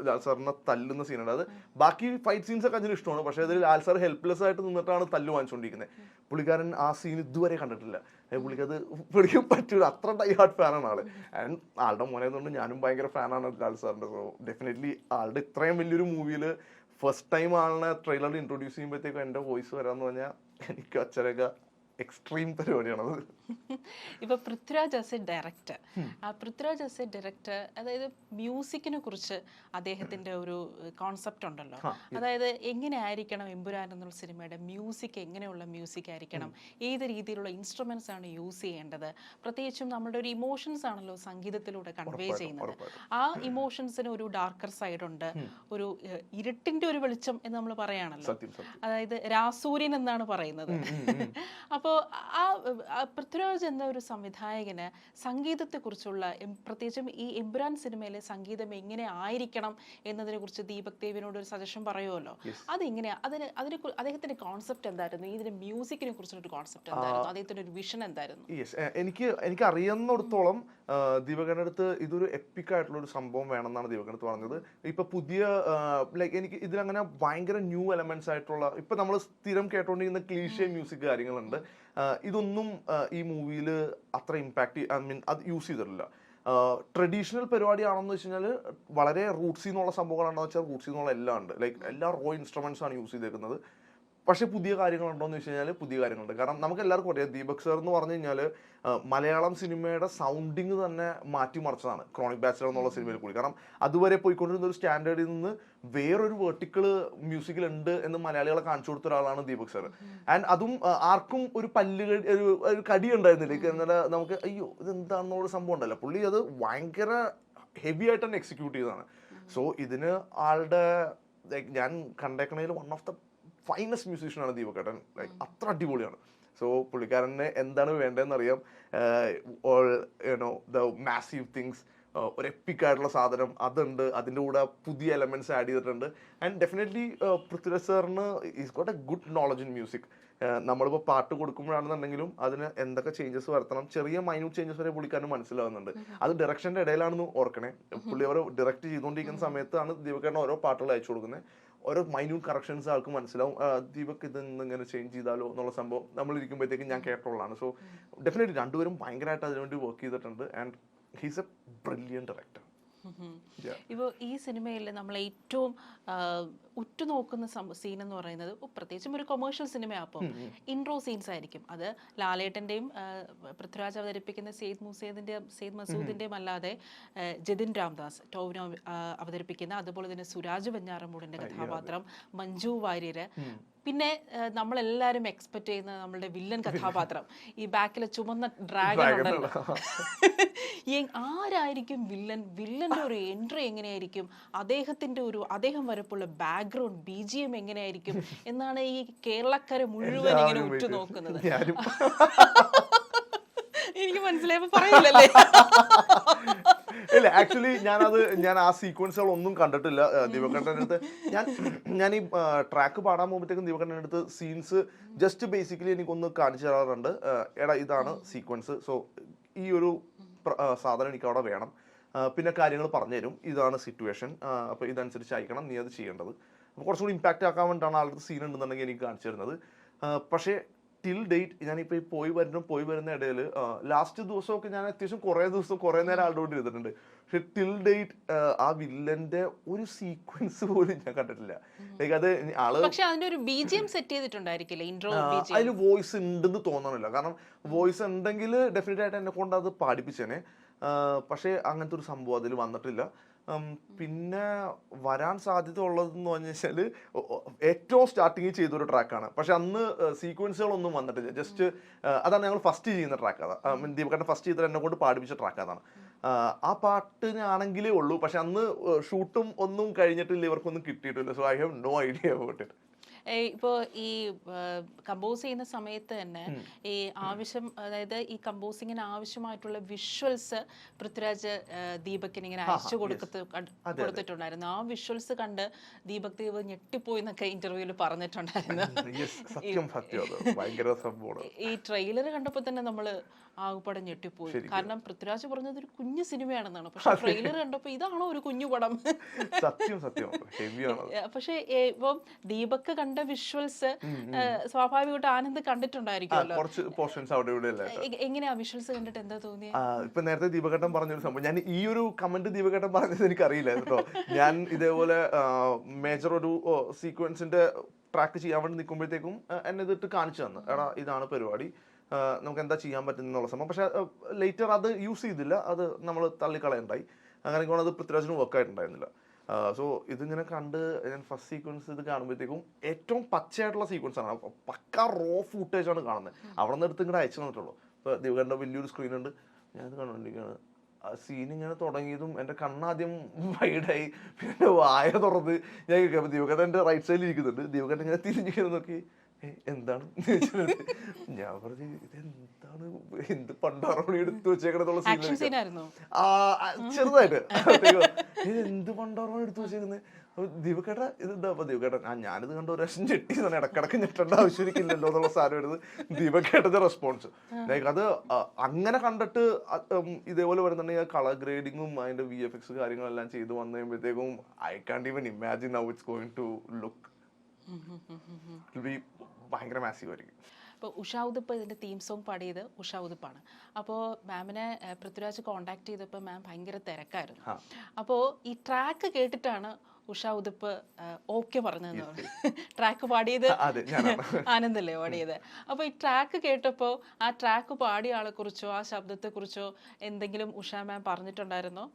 Speaker 2: ലാൽ സാറിനെ തല്ലുന്ന സീനുണ്ട്. അത് ബാക്കി ഫൈറ്റ് സീൻസ് ഒക്കെ അതിന് ഇഷ്ടമാണ്. പക്ഷെ അതിൽ ലാൽ സാർ ഹെൽപ്ലെസ് ആയിട്ട് നിന്നിട്ടാണ് തല്ല് വാങ്ങിച്ചുകൊണ്ടിരിക്കുന്നത്. പുള്ളിക്കാരൻ ആ സീൻ ഇതുവരെ കണ്ടിട്ടില്ല. പുള്ളിക്ക് പറ്റൂല. അത്ര ഡൈ ഹാർട്ട് ഫാനാണ് ആള്. ആൻഡ് ആളുടെ മോനെന്നുകൊണ്ട് ഞാനും ഭയങ്കര ഫാനാണ് ലാൽ സാറിന്റെ. സോ ഡെഫിനറ്റ്ലി ആളുടെ ഇത്രയും വലിയൊരു മൂവിയിൽ ഫസ്റ്റ് ടൈം ആളിനെ ട്രെയിലറിൽ ഇൻട്രൊഡ്യൂസ് ചെയ്യുമ്പോഴത്തേക്കും എന്റെ വോയിസ് വരാന്ന് പറഞ്ഞാൽ എനിക്ക് അച്ഛനൊക്കെ എക്സ്ട്രീം പരിപാടിയാണത്.
Speaker 1: ഇപ്പൊ പൃഥ്വിരാജ് ആസ് എ ഡയറക്ടർ, അതായത് മ്യൂസിക്കിനെ കുറിച്ച് അദ്ദേഹത്തിന്റെ ഒരു കോൺസെപ്റ്റ് ഉണ്ടല്ലോ. അതായത് എങ്ങനെ ആയിരിക്കണം എമ്പുരാൻ എന്നുള്ള സിനിമയുടെ മ്യൂസിക്, എങ്ങനെയുള്ള മ്യൂസിക് ആയിരിക്കണം, ഏത് രീതിയിലുള്ള ഇൻസ്ട്രുമെന്റ്സ് ആണ് യൂസ് ചെയ്യേണ്ടത്, പ്രത്യേകിച്ചും നമ്മുടെ ഒരു ഇമോഷൻസ് ആണല്ലോ സംഗീതത്തിലൂടെ കൺവേ ചെയ്യുന്നത്. ആ ഇമോഷൻസിന് ഒരു ഡാർക്കർ സൈഡ് ഉണ്ട്, ഒരു ഇരുട്ടിന്റെ ഒരു വെളിച്ചം എന്ന് നമ്മൾ പറയാണല്ലോ. അതായത് രാസൂര്യൻ എന്നാണ് പറയുന്നത്. അപ്പോൾ ആ പൃഥ്വിരാജ് എന്ന ഒരു സംവിധായകന് സംഗീതത്തെക്കുറിച്ചുള്ള, പ്രത്യേകിച്ചും ഈ എമ്പുരാൻ സിനിമയിലെ സംഗീതം എങ്ങനെ ആയിരിക്കണം എന്നതിനെ കുറിച്ച് ദീപക് ദേവിനോട് ഒരു സജഷൻ പറയുമല്ലോ. അതെങ്ങനെയാ, അദ്ദേഹത്തിന്റെ കോൺസെപ്റ്റ് എന്തായിരുന്നു? ഇതിന്റെ മ്യൂസിക്കിനെ കുറിച്ചൊരു കോൺസെപ്റ്റ് എന്തായിരുന്നു? അദ്ദേഹത്തിന്റെ ഒരു വിഷൻ എന്തായിരുന്നു?
Speaker 2: എനിക്ക് അറിയുന്നിടത്തോളം ദീപകന്റെ അടുത്ത് ഇതൊരു എപ്പിക് ആയിട്ടുള്ള ഒരു സംഭവം വേണമെന്നാണ് ദീപകന്റെ അടുത്ത് പറഞ്ഞത്. ഇപ്പൊ പുതിയ ലൈക്ക് എനിക്ക് ഇതിലങ്ങനെ ഭയങ്കര ന്യൂ എലമെന്റ്സ് ആയിട്ടുള്ള, ഇപ്പൊ നമ്മൾ സ്ഥിരം കേട്ടോണ്ടിരിക്കുന്ന ക്ലീഷേ മ്യൂസിക് കാര്യങ്ങളുണ്ട്. ഇതൊന്നും ഈ മൂവിയിൽ അത്ര ഇമ്പാക്ട് അത് യൂസ് ചെയ്തിട്ടില്ല. ട്രഡീഷണൽ പരിപാടിയാണെന്ന് വെച്ച് കഴിഞ്ഞാൽ വളരെ റൂട്ട്സിൽ നിന്നുള്ള സംഭവങ്ങളാണെന്ന് വെച്ചാൽ റൂട്ട്സിൽ നിന്നുള്ള എല്ലാം ഉണ്ട്. ലൈക്ക് എല്ലാ റോ ഇൻസ്ട്രുമെന്റ്സ് ആണ് യൂസ് ചെയ്തേക്കുന്നത്. പക്ഷെ പുതിയ കാര്യങ്ങളുണ്ടോയെന്ന് വെച്ച് കഴിഞ്ഞാൽ പുതിയ കാര്യങ്ങളുണ്ട്. കാരണം നമുക്ക് എല്ലാവർക്കും അറിയാം ദീപക് സർ എന്ന് പറഞ്ഞു കഴിഞ്ഞാൽ മലയാളം സിനിമയുടെ സൗണ്ടിങ് തന്നെ മാറ്റിമറിച്ചതാണ് ക്രോണിക് ബാച്ചിലർ എന്നുള്ള സിനിമയിൽ കൂടി. കാരണം അതുവരെ പോയിക്കൊണ്ടിരുന്ന ഒരു സ്റ്റാൻഡേർഡിൽ നിന്ന് വേറൊരു വെർട്ടിക്കിൾ മ്യൂസിക്കിൽ ഉണ്ട് എന്ന് മലയാളികളെ കാണിച്ചു കൊടുത്ത ഒരാളാണ് ദീപക് സർ. ആൻഡ് അതും ആർക്കും ഒരു ഒരു കടി ഉണ്ടായിരുന്നില്ല. എന്നാൽ നമുക്ക് അയ്യോ ഇതെന്താണെന്നുള്ള സംഭവം ഉണ്ടല്ലോ. പുള്ളി അത് ഭയങ്കര ഹെവി ആയിട്ട് തന്നെ എക്സിക്യൂട്ട് ചെയ്തതാണ്. സോ ഇതിന് ആളുടെ ഞാൻ കണ്ടേക്കണതിൽ വൺ ഓഫ് ദ ഫൈനസ്റ്റ് മ്യൂസീഷ്യനാണ് ദീപക് ഏട്ടൻ. ലൈക്ക് അത്ര അടിപൊളിയാണ്. സോ പുള്ളിക്കാരന് എന്താണ് വേണ്ടതെന്ന് അറിയാം. ദ മാസീവ് തിങ്സ്, ഒരു എപ്പിക് ആയിട്ടുള്ള സാധനം അതുണ്ട്. അതിൻ്റെ കൂടെ പുതിയ എലമെന്റ്സ് ആഡ് ചെയ്തിട്ടുണ്ട്. ആൻഡ് ഡെഫിനറ്റ്ലി പൃഥ്വിരാജ് സാറിന് is got a good knowledge in music. നമ്മളിപ്പോൾ പാട്ട് കൊടുക്കുമ്പോഴാണെന്നുണ്ടെങ്കിലും അതിന് എന്തൊക്കെ ചേഞ്ചസ് വരുത്തണം, ചെറിയ മൈന്യൂട്ട് ചേഞ്ചസ് വരെ പുള്ളിക്കാരന് മനസ്സിലാവുന്നുണ്ട്. അത് ഡയറക്ഷൻ്റെ ഇടയിലാണെന്ന് ഓർക്കണേ. പുള്ളി അവർ ഡയറക്റ്റ് ചെയ്തുകൊണ്ടിരിക്കുന്ന സമയത്താണ് ദീപകേട്ടൻ ഓരോ പാട്ടുകൾ അയച്ചു കൊടുക്കുന്നത്. ഓരോ മൈന്യൂട്ട് കറക്ഷൻസ് ആൾക്ക് മനസ്സിലാവും. ദീപക് ഇതൊന്നും ഇങ്ങനെ ചേഞ്ച് ചെയ്താലോ എന്നുള്ള സംഭവം നമ്മളിരിക്കുമ്പോഴത്തേക്കും ഞാൻ കേട്ടോളാണ്. സോ ഡെഫിനറ്റ്ലി രണ്ടുപേരും ഭയങ്കരമായിട്ട് അതിനുവേണ്ടി വർക്ക് ചെയ്തിട്ടുണ്ട്. And he's A brilliant director.
Speaker 1: ഇപ്പോൾ ഈ സിനിമയിൽ നമ്മൾ ഏറ്റവും ഉറ്റുനോക്കുന്ന സീൻ എന്ന് പറയുന്നത് പ്രത്യേകിച്ചും ഒരു കൊമേഴ്ഷ്യൽ സിനിമയാണ്, അപ്പം ഇൻട്രോ സീൻസ് ആയിരിക്കും. അത് ലാലേട്ടൻ്റെയും പൃഥ്വിരാജ് അവതരിപ്പിക്കുന്ന സെയ്ദ് മസൂദിൻ്റെയും അല്ലാതെ ജതിൻ രാംദാസ്, ടോവിനോ അവതരിപ്പിക്കുന്ന, അതുപോലെ തന്നെ സുരാജ് വെഞ്ഞാറമൂടിൻ്റെ കഥാപാത്രം, മഞ്ജു വാര്യർ, പിന്നെ നമ്മളെല്ലാവരും എക്സ്പെക്ട് ചെയ്യുന്ന നമ്മളുടെ വില്ലൻ കഥാപാത്രം, ഈ ബാക്കിലെ ചുമന്ന ഡ്രാഗൺ ഉണ്ടല്ലോ. ആരായിരിക്കും വില്ലന്റെ ഒരു എൻട്രി എങ്ങനെയായിരിക്കും, അദ്ദേഹം വരപ്പുള്ള ബാക്ക്ഗ്രൗണ്ട് BGM എങ്ങനെയായിരിക്കും എന്നാണ് ഈ കേരളക്കര മുഴുവൻ ഇങ്ങനെ ഉറ്റുനോക്കുന്നത്. എനിക്ക് മനസ്സിലായപ്പോ പറയില്ലല്ലേ.
Speaker 2: ഇല്ല, ആക്ച്വലി ഞാൻ ആ സീക്വൻസുകൾ ഒന്നും കണ്ടിട്ടില്ല ദീപകേട്ടൻ്റെ അടുത്ത്. ഞാൻ ഈ ട്രാക്ക് പാടാൻ പോകുമ്പോഴത്തേക്കും ദീപകേട്ടൻ്റെ അടുത്ത് സീൻസ് ജസ്റ്റ് ബേസിക്കലി എനിക്കൊന്ന് കാണിച്ചു തരാറുണ്ട്. എടാ ഇതാണ് സീക്വൻസ്, സോ ഈ ഒരു സാധനം എനിക്ക് അവിടെ വേണം, പിന്നെ കാര്യങ്ങൾ പറഞ്ഞു തരും, ഇതാണ് സിറ്റുവേഷൻ, അപ്പോൾ ഇതനുസരിച്ച് അയക്കണം, നീ അത് ചെയ്യേണ്ടത്. അപ്പോൾ കുറച്ചുകൂടി ഇമ്പാക്റ്റ് ആക്കാൻ വേണ്ടിയിട്ടാണ് ആളുടെ സീൻ ഉണ്ടെന്നുണ്ടെങ്കിൽ എനിക്ക് കാണിച്ചു തരുന്നത്. പക്ഷേ ടിൽ ഡേറ്റ് ഞാനിപ്പോൾ ഈ പോയി വരുന്ന ഇടയിൽ ലാസ്റ്റ് ദിവസമൊക്കെ ഞാൻ അത്യാവശ്യം കുറേ നേരം ആളുടെ കൂടി ഇരുന്നിട്ടുണ്ട്. പക്ഷെ ടിൽ ഡേറ്റ് ആ വില്ലന്റെ ഒരു സീക്വൻസ് പോലും ഞാൻ കണ്ടിട്ടില്ല. അത് ആള്
Speaker 1: അതിന്റെ ഒരു BGM സെറ്റ് ചെയ്തിട്ടുണ്ടായിരിക്കില്ല, ഇൻട്രോ
Speaker 2: അതിൽ വോയിസ് ഉണ്ടെന്ന് തോന്നണില്ല. കാരണം വോയിസ് ഉണ്ടെങ്കിൽ ഡെഫിനറ്റ് ആയിട്ട് എന്നെ കൊണ്ട് അത് പാടിപ്പിച്ചേനെ. പക്ഷേ അങ്ങനത്തെ ഒരു സംഭവം അതിൽ വന്നിട്ടില്ല. പിന്നെ വരാൻ സാധ്യത ഉള്ളതെന്ന് പറഞ്ഞു വെച്ചാൽ ഏറ്റവും സ്റ്റാർട്ടിങ് ചെയ്തൊരു ട്രാക്കാണ്, പക്ഷെ അന്ന് സീക്വൻസുകളൊന്നും വന്നിട്ടില്ല. ജസ്റ്റ് അതാണ് ഞങ്ങൾ ഫസ്റ്റ് ചെയ്യുന്ന ട്രാക്ക്. അതാണ് ദീപകേട്ടൻ ഫസ്റ്റ് ചെയ്തിട്ട് എന്നെ കൊണ്ട് പാടിപ്പിച്ച ട്രാക്ക്. അതാണ് ആ പാട്ടിനാണെങ്കിലേ ഉള്ളൂ, പക്ഷെ അന്ന് ഷൂട്ടും ഒന്നും കഴിഞ്ഞിട്ടില്ല, ഇവർക്കൊന്നും കിട്ടിയിട്ടില്ല. So I have no idea about it.
Speaker 1: ഇപ്പോൾ ഈ കമ്പോസ് ചെയ്യുന്ന സമയത്ത് തന്നെ ഈ അതായത് ഈ കമ്പോസിങ്ങിന് ആവശ്യമായിട്ടുള്ള വിഷ്വൽസ് പൃഥ്വിരാജ് ദീപക്കിന് ഇങ്ങനെ അയച്ചു കൊടുത്തിട്ടുണ്ടായിരുന്നു. ആ വിഷ്വൽസ് കണ്ട് ദീപക് ദേവ് ഞെട്ടിപ്പോയി എന്നൊക്കെ ഇന്റർവ്യൂവിൽ പറഞ്ഞിട്ടുണ്ടായിരുന്നു. ഈ ട്രെയിലർ കണ്ടപ്പോൾ തന്നെ നമ്മള് ആകെപ്പാടെ ഞെട്ടിപ്പോയി. കാരണം പൃഥ്വിരാജ് പറഞ്ഞത് ഒരു കുഞ്ഞു സിനിമയാണെന്നാണ്, പക്ഷെ ട്രെയിലർ കണ്ടപ്പോൾ ഇതാണോ ഒരു കുഞ്ഞു പടം. പക്ഷെ ഇപ്പം ദീപക് കണ്ട വിഷ്വൽസ് സ്വാഭാവികമായിട്ട് ആനന്ദ് കണ്ടിട്ടുണ്ടായിരിക്കുമല്ലോ. എങ്ങനെയാ വിഷ്വൽസ് കണ്ടിട്ട് എന്താ തോന്നിയത്?
Speaker 2: ഇപ്പൊ നേരത്തെ ദീപകേട്ടൻ പറഞ്ഞൊരു സംഭവം, ഞാൻ ഈ ഒരു കമന്റ് ദീപകേട്ടൻ പറഞ്ഞത് എനിക്ക് അറിയില്ല കേട്ടോ. ഞാൻ ഇതേപോലെ മേജർ ഒരു സീക്വൻസിന്റെ ട്രാക്ക് ചെയ്യാൻ വേണ്ടി നിൽക്കുമ്പോഴത്തേക്കും എന്നെ ഇതിട്ട് കാണിച്ചു തന്നു, എടാ ഇതാണ് പരിപാടി, നമുക്ക് എന്താ ചെയ്യാൻ പറ്റുന്നുള്ള സംഭവം. പക്ഷെ ലേറ്റർ അത് യൂസ് ചെയ്തില്ല, അത് നമ്മൾ തള്ളിക്കളയുണ്ടായി. അങ്ങനെയൊക്കെ അത് പൃഥ്വിരാജിന് വർക്കായിട്ടുണ്ടായിരുന്നില്ല. സോ ഇതിങ്ങനെ കണ്ട് ഞാൻ ഫസ്റ്റ് സീക്വൻസ് ഇത് കാണുമ്പോഴത്തേക്കും ഏറ്റവും പച്ചയായിട്ടുള്ള സീക്വൻസ് ആണ്, പക്ക റോ ഫൂട്ടേജ് ആണ് കാണുന്നത്. അവിടെ നിന്ന് എടുത്ത് ഇങ്ങനെ അയച്ചു തന്നിട്ടുള്ളൂ. ഇപ്പോൾ ദീപകേട്ടൻ്റെ വലിയൊരു സ്ക്രീൻ ഉണ്ട്, ഞാനത് കണ്ടുകൊണ്ടിരിക്കുകയാണ്. ആ സീൻ ഇങ്ങനെ തുടങ്ങിയതും എൻ്റെ കണ്ണാദ്യം വൈഡായി, പിന്നെ വായ തുറന്ന് ഞാൻ കേൾക്കാം. ദീപകേട്ടൻ എൻ്റെ റൈറ്റ് സൈഡിൽ ഇരിക്കുന്നുണ്ട്, ദീപകേട്ടൻ ഇങ്ങനെ തിരിഞ്ഞിരിക്കുന്നു നോക്കി, എന്താണ് ഞാൻ പറഞ്ഞു, ഇതെന്താണ്, എന്ത് പണ്ടാറോണി എടുത്തു വെച്ചേക്കണെന്നുള്ള ചെറുതായിട്ട്, എന്ത് പണ്ടാറോണി എടുത്തു വെച്ചേക്കുന്നത് ദീപകേട്ടാ, ഇതെന്താ. അപ്പൊ ദീപകേട്ടൻ ഞാനിത് കണ്ട ഒരു പ്രാവശ്യം ഞെട്ടി, ഇടക്കിടക്ക് ഞെട്ടേണ്ട ആവശ്യമില്ലല്ലോ എന്നുള്ള സാധനം എടുത്ത് ദീപകേട്ടന്റെ റെസ്പോൺസ്. ലൈക്ക് അത് അങ്ങനെ കണ്ടിട്ട് ഇതേപോലെ വരുന്നുണ്ടെങ്കിൽ കളർ ഗ്രേഡിങ്ങും അതിന്റെ VFX കാര്യങ്ങളെല്ലാം ചെയ്ത് വന്നു കഴിയുമ്പോഴത്തേക്കും I can't even imagine how it's going to look. ഭയങ്കര മാസീവ് ആയിരിക്കും.
Speaker 1: അപ്പോൾ ഉഷാ ഉതുപ്പ് ഇതിൻ്റെ തീം സോങ് പാടിയത് ഉഷാ ഉതുപ്പാണ്. അപ്പോൾ മാമിനെ പൃഥ്വിരാജ് കോണ്ടാക്ട് ചെയ്തപ്പോൾ മാം ഭയങ്കര തിരക്കായിരുന്നു. അപ്പോൾ ഈ ട്രാക്ക് കേട്ടിട്ടാണ് ഉഷാ ഉതുപ്പ് ഓക്കെ പറഞ്ഞതെന്ന് പറഞ്ഞു. ട്രാക്ക് പാടിയത് ആനന്ദല്ലേ പാടിയത്. അപ്പോൾ ഈ ട്രാക്ക് കേട്ടപ്പോൾ ആ ട്രാക്ക് പാടിയ ആളെ കുറിച്ചോ ആ ശബ്ദത്തെ കുറിച്ചോ എന്തെങ്കിലും ഉഷാ മാം പറഞ്ഞിട്ടുണ്ടായിരുന്നോ?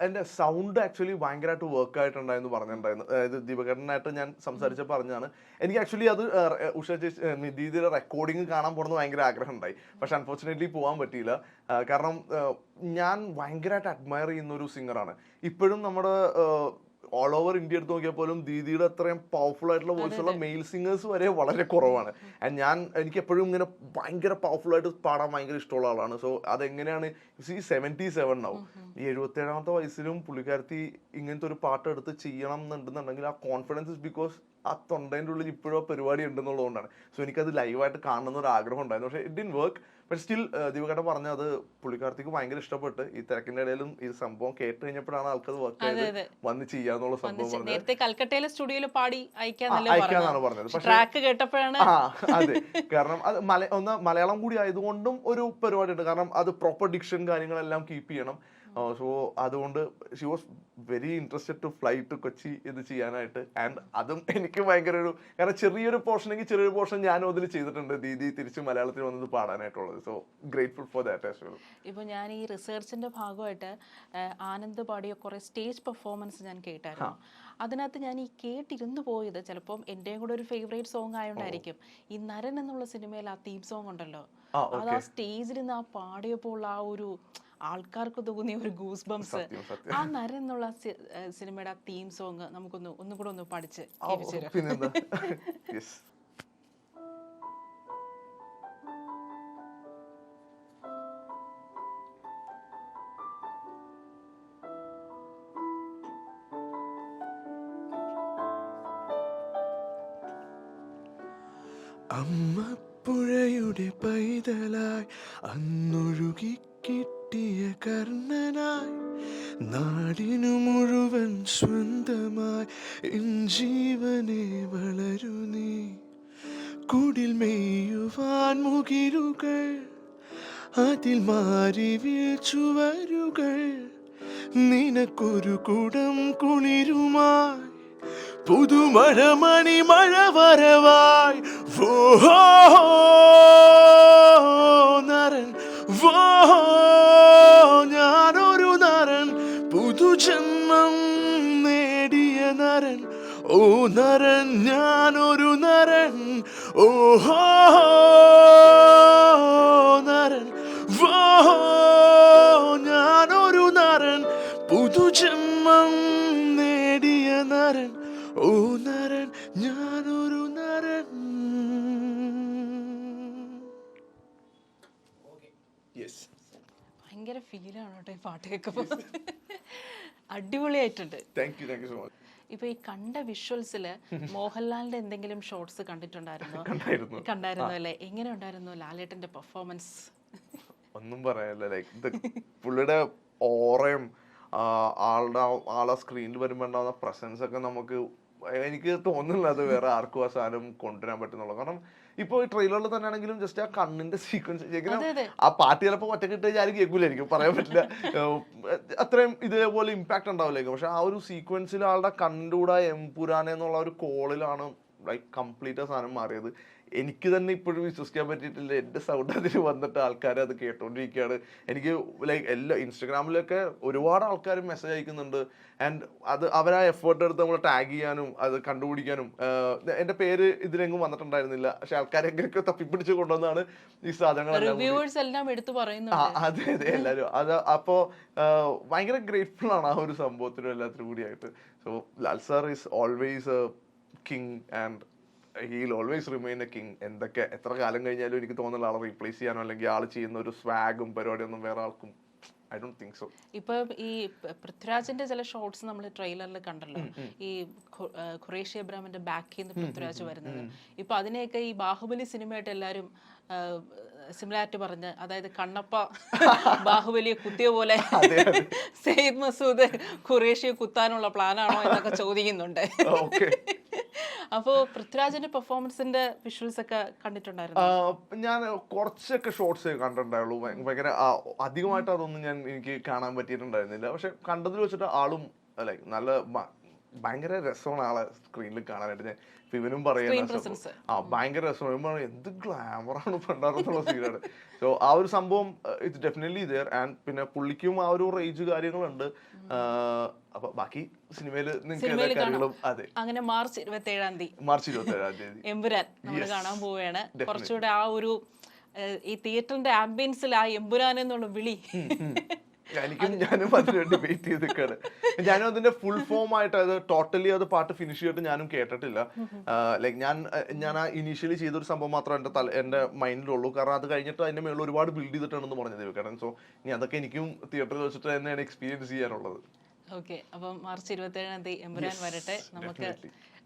Speaker 2: എൻ്റെ സൗണ്ട് ആക്ച്വലി ഭയങ്കരമായിട്ട് വർക്ക് ആയിട്ടുണ്ടായിരുന്നു പറഞ്ഞിട്ടുണ്ടായിരുന്നു. അതായത് ദീപകേട്ടനായിട്ട് ഞാൻ സംസാരിച്ചപ്പോൾ പറഞ്ഞാണ്. എനിക്ക് ആക്ച്വലി അത് ഉഷ ദീദിയുടെ റെക്കോർഡിങ് കാണാൻ പോകുന്നത് ഭയങ്കര ആഗ്രഹം ഉണ്ടായി. പക്ഷെ അൺഫോർച്ചുനേറ്റ്ലി പോകാൻ പറ്റിയില്ല. കാരണം ഞാൻ ഭയങ്കരമായിട്ട് അഡ്മയർ ചെയ്യുന്ന ഒരു സിംഗറാണ്. ഇപ്പോഴും നമ്മുടെ ഓൾ ഓവർ ഇന്ത്യ എടുത്ത് നോക്കിയാൽ പോലും ദീദിയുടെ അത്രയും പവർഫുൾ ആയിട്ടുള്ള വോയിസ് ഉള്ള മെയിൽ സിംഗേഴ്സ് വരെ വളരെ കുറവാണ്. എനിക്ക് എപ്പോഴും ഇങ്ങനെ ഭയങ്കര പവർഫുൾ ആയിട്ട് പാടാൻ ഭയങ്കര ഇഷ്ടമുള്ള ആളാണ്. സോ അതെങ്ങനെയാണ് 77 ആവും, ഈ 77ാമത്തെ വയസ്സിലും പുള്ളിക്കാരത്തി ഇങ്ങനത്തെ ഒരു പാട്ട് എടുത്ത് ചെയ്യണം എന്നുണ്ടെന്നുണ്ടെങ്കിൽ ആ കോൺഫിഡൻസ് ഇസ് ബിക്കോസ് ആ തൊണ്ടേൻ്റെ ഉള്ളിൽ ഇപ്പോഴും പരിപാടി ഉണ്ടെന്നുള്ളതുകൊണ്ടാണ്. സോ എനിക്കത് ലൈവായിട്ട് കാണുന്ന ഒരു ആഗ്രഹം ഉണ്ടായിരുന്നു. പക്ഷേ it didn't work. But still ദിവകേട്ടൻ പറഞ്ഞ അത് പുള്ളിക്കാർത്തിക്ക് ഭയങ്കര ഇഷ്ടപ്പെട്ട് ഈ തിരക്കിന്റെ ഇടയിലും ഈ സംഭവം കേട്ട് കഴിഞ്ഞപ്പോഴാണ് ആൾക്കത് വർക്ക് ചെയ്ത് വന്ന് ചെയ്യാന്നുള്ള സംഭവം പറഞ്ഞത്.
Speaker 1: നേരത്തെ കൽക്കട്ടയിലെ സ്റ്റുഡിയോയിൽ പാടി
Speaker 2: അയക്കാന്നാണ് പറഞ്ഞത്. പക്ഷേ
Speaker 1: ട്രാക്ക് കേട്ടപ്പോഴാണ്
Speaker 2: അതെ, കാരണം അത് മലയാളം കൂടി ആയതുകൊണ്ടും ഒരു പരിപാടി ഉണ്ട്. കാരണം അത് പ്രോപ്പർ ഡിക്ഷൻ കാര്യങ്ങളെല്ലാം കീപ്പ് ചെയ്യണം. സോ അതുകൊണ്ട് she was very interested to fly to Kochi ഇത് ചെയ്യാനായിട്ട്. ആൻഡ് അതും എനിക്ക് ഭയങ്കര ഒരു, കാരണം ചെറിയൊരു പോർഷൻ ഞാനും അതിൽ ചെയ്തിട്ടുണ്ട്, ദീദി തിരിച്ച് മലയാളത്തിൽ വന്നത് പാടാനായിട്ടുള്ളത്. So grateful for that as well.
Speaker 1: ഇപ്പോൾ ഞാൻ ഈ റിസർച്ചിന്റെ ഭാഗമായിട്ട് ആനന്ദ് പാടിയ കുറെ സ്റ്റേജ് പെർഫോമൻസ് ഞാൻ കേട്ടായിരുന്നു. അതിനകത്ത് ഞാൻ ഈ കേട്ടിരുന്നു പോയത് ചിലപ്പം എന്റെയും കൂടെ ഒരു ഫേവറേറ്റ് സോങ് ആയതുകൊണ്ടായിരിക്കും. ഈ നരൻ എന്നുള്ള സിനിമയിൽ ആ തീം സോങ് ഉണ്ടല്ലോ, അത് ആ സ്റ്റേജിൽ നിന്ന് ആ പാടിയപ്പോൾ ആ ഒരു ആൾക്കാർക്ക് തോന്നിയ ഒരു ഗൂസ് ബംസ്, ആ നരൻ എന്നുള്ള സിനിമയുടെ ആ തീം സോങ് ഒന്നും കൂടെ ഒന്ന് പഠിച്ച്
Speaker 5: അമ്മപ്പുഴയുടെ പൈതലായി അന്നൊഴുകി കിട്ടിയ കർണനായി നാടിനു മുഴുവൻ സ്വന്തമായി എൻ ജീവനെ വളരു നീ. കുടിൽ മെയ്യുവാൻ മുകിലുകൾ, അതിൽ മാറി വീഴ്ചുവരുകൾ, നിനക്കൊരു കുടം കുളിരുമായി പുതുമഴ മണിമഴ വരവായി. നരൻ ഞാനൊരു നരൻ, പുതുജന്മം നേടിയ നരൻ. ഓ നരൻ ഞാനൊരു നരൻ. ഓഹോ നരൻ, ഞാനൊരു നരൻ, പുതുജന്മം നേടിയ നരൻ. ഓ നരൻ ഞാനൊരു നരൻ.
Speaker 1: ഭയങ്കര ഫീലാണ് കേട്ടോ ഈ പാട്ട് കേൾക്കുമ്പോൾ. അടിപൊളിയായിട്ടുണ്ട്.
Speaker 2: Thank you so much.
Speaker 1: ഇപ്പൊ ഈ കണ്ട വിഷ്വൽസില് മോഹൻലാലിന്റെ എന്തെങ്കിലും ഷോട്ട്സ് കണ്ടിട്ടുണ്ടായിരുന്നോ? കണ്ടായിരുന്നു അല്ലേ? എങ്ങനെ ഉണ്ടായിരുന്നു ലാലേട്ടന്റെ പെർഫോമൻസ്?
Speaker 2: ഒന്നും പറയാനില്ല. ലൈക്ക് പുള്ളിയുടെ ഓറയും ആളെ സ്ക്രീനിൽ വരുമ്പോൾ ഉണ്ടാവുന്ന പ്രസൻസ് ഒക്കെ നമുക്ക്, എനിക്ക് തോന്നുന്നില്ല അത് വേറെ ആർക്കും ആ സാധനം കൊണ്ടുവരാൻ പറ്റുന്നുള്ളൂ. കാരണം ഇപ്പൊ ഈ ട്രെയിലറിൽ തന്നെ ആണെങ്കിലും ജസ്റ്റ് ആ കണ്ണിന്റെ സീക്വൻസ്, ആ പാട്ട് ചിലപ്പോൾ ഒറ്റക്കിട്ട് ആരും കേൾക്കൂലായിരിക്കും, പറയാൻ പറ്റില്ല, അത്രയും ഇതേപോലെ ഇമ്പാക്ട് ഉണ്ടാവില്ലായിരിക്കും. പക്ഷെ ആ ഒരു സീക്വൻസിൽ ആളുടെ കണ്ണിൻ്റെ കൂടെ എംപുരാനെ എന്നുള്ള ഒരു കോളിലാണ് ലൈക്ക് കംപ്ലീറ്റ് ആ സാധനം മാറിയത്. എനിക്ക് തന്നെ ഇപ്പോഴും വിശ്വസിക്കാൻ പറ്റിയിട്ടില്ല. എൻ്റെ സൗണ്ട് അതിൽ വന്നിട്ട് ആൾക്കാർ അത് കേട്ടോണ്ടിരിക്കുകയാണ്. എനിക്ക് ലൈക്ക് എല്ലാ ഇൻസ്റ്റഗ്രാമിലൊക്കെ ഒരുപാട് ആൾക്കാർ മെസ്സേജ് അയക്കുന്നുണ്ട്. ആൻഡ് അത് അവരാ എഫേർട്ട് എടുത്ത് നമ്മൾ ടാഗ് ചെയ്യാനും അത് കണ്ടുപിടിക്കാനും. എൻ്റെ പേര് ഇതിലെങ്ങും വന്നിട്ടുണ്ടായിരുന്നില്ല, പക്ഷെ ആൾക്കാരെങ്ങനെയൊക്കെ തപ്പിപ്പിടിച്ച് കൊണ്ടുവന്നാണ് ഈ സാധനങ്ങളെല്ലാം
Speaker 1: എടുത്തു പറയുന്നത്.
Speaker 2: അതെ അതെ, എല്ലാവരും അത്. അപ്പോൾ ഭയങ്കര ഗ്രേറ്റ്ഫുൾ ആണ് ആ ഒരു സംഭവത്തിനും എല്ലാത്തിനും കൂടിയായിട്ട്. So Lal sir is always a king and he'll always remain a king. എന്തൊക്കെ എത്ര കാലം കഴിഞ്ഞാലും എനിക്ക് തോന്നുന്നില്ല ആളെ റീപ്ലേസ് ചെയ്യാനോ അല്ലെങ്കിൽ ആൾ ചെയ്യുന്ന ഒരു സ്വാഗും പരിപാടിയൊന്നും വേറെ ആൾക്കും ഐ ഡോണ്ട് തിങ്ക് സോ.
Speaker 1: ഇപ്പൊ ഈ പൃഥ്വിരാജിന്റെ ചില ഷോട്ട്സ് നമ്മൾ ട്രെയിലറിൽ കണ്ടല്ലോ, ഈ ഖുറേഷി അബ്രാമിന്റെ ബാക്കിൽ നിന്ന് പൃഥ്വിരാജ് വരുന്നത്. ഇപ്പൊ അതിനെയൊക്കെ ഈ ബാഹുബലി സിനിമയായിട്ട് എല്ലാരും സിമിലാരിറ്റി പറഞ്ഞ്, അതായത് കണ്ണപ്പ ബാഹുബലിയെ കുത്തിയ പോലെ സെയ്ദ് മസൂദ് ഖുറേഷിയെ കുത്താനുള്ള പ്ലാനാണോ എന്നൊക്കെ ചോദിക്കുന്നുണ്ട്. അപ്പോ പൃഥ്വിരാജിന്റെ പെർഫോമൻസിന്റെ വിഷ്വൽസ് ഒക്കെ കണ്ടിട്ടുണ്ടായിരുന്നു?
Speaker 2: ഞാൻ കുറച്ചൊക്കെ ഷോർട്സ് കണ്ടിട്ടുണ്ടായുള്ളൂ. ഭയങ്കര അധികമായിട്ട് അതൊന്നും എനിക്ക് കാണാൻ പറ്റിയിട്ടുണ്ടായിരുന്നില്ല. പക്ഷെ കണ്ടതിൽ വെച്ചിട്ട് ആളും ലൈക്ക് നല്ല ഭയങ്കര രസമാണ് ആളെ സ്ക്രീനിൽ കാണാനായിട്ട്. ഞാൻ ഇവനും പറയുന്നത് ഭയങ്കര രസമാണ്, എന്ത് ഗ്ലാമറാണ് പണ്ടാറെന്നുള്ള സീനാണ്. സോ ആ ഒരു സംഭവം ഇറ്റ്സ് ഡെഫിനറ്റ്ലി ദെയർ. ആൻഡ് പിന്നെ പുള്ളിക്കും ആ ഒരു റേഞ്ച് കാര്യങ്ങളുണ്ട്. അപ്പൊ ബാക്കി സിനിമയില് നിങ്ങൾക്ക് കാര്യങ്ങളും. അതെ,
Speaker 1: അങ്ങനെ മാർച്ച് 27-ാം
Speaker 2: തീയതി
Speaker 1: എമ്പുരാൻ നമ്മൾ കാണാൻ പോവുകയാണ്. കുറച്ചുകൂടെ ആ ഒരു ഈ തിയേറ്ററിന്റെ ആംബിയൻസിൽ ആ എമ്പുരാൻ എന്നുള്ള വിളി
Speaker 2: ഞാനും അതിനുവേണ്ടി വെയിറ്റ് ചെയ്തിരിക്കാണ്. ഞാനും അതിന്റെ ഫുൾ ഫോം ആയിട്ട് അത് ടോട്ടലി അത് പാട്ട് ഫിനിഷ് ചെയ്തിട്ട് ഞാനും കേട്ടിട്ടില്ല. ലൈക്ക് ഞാൻ ആ ഇനീഷ്യലി ചെയ്തൊരു സംഭവം മാത്രം എന്റെ മൈൻഡിലുള്ളൂ. കാരണം അത് കഴിഞ്ഞിട്ട് അതിന്റെ മേളിൽ ഒരുപാട് ബിൽഡ് ചെയ്തിട്ടാണെന്ന് പറഞ്ഞത് കാരണം. സോ ഇനി അതൊക്കെ എനിക്കും തിയേറ്ററിൽ വെച്ചിട്ട് തന്നെയാണ് എക്സ്പീരിയൻസ് ചെയ്യാനുള്ളത്.
Speaker 1: ഓക്കെ, അപ്പം മാർച്ച് 27-ാം തീയതി എമ്പുരാൻ വരട്ടെ. നമുക്ക്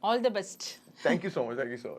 Speaker 1: all the best.
Speaker 2: Thank you so much.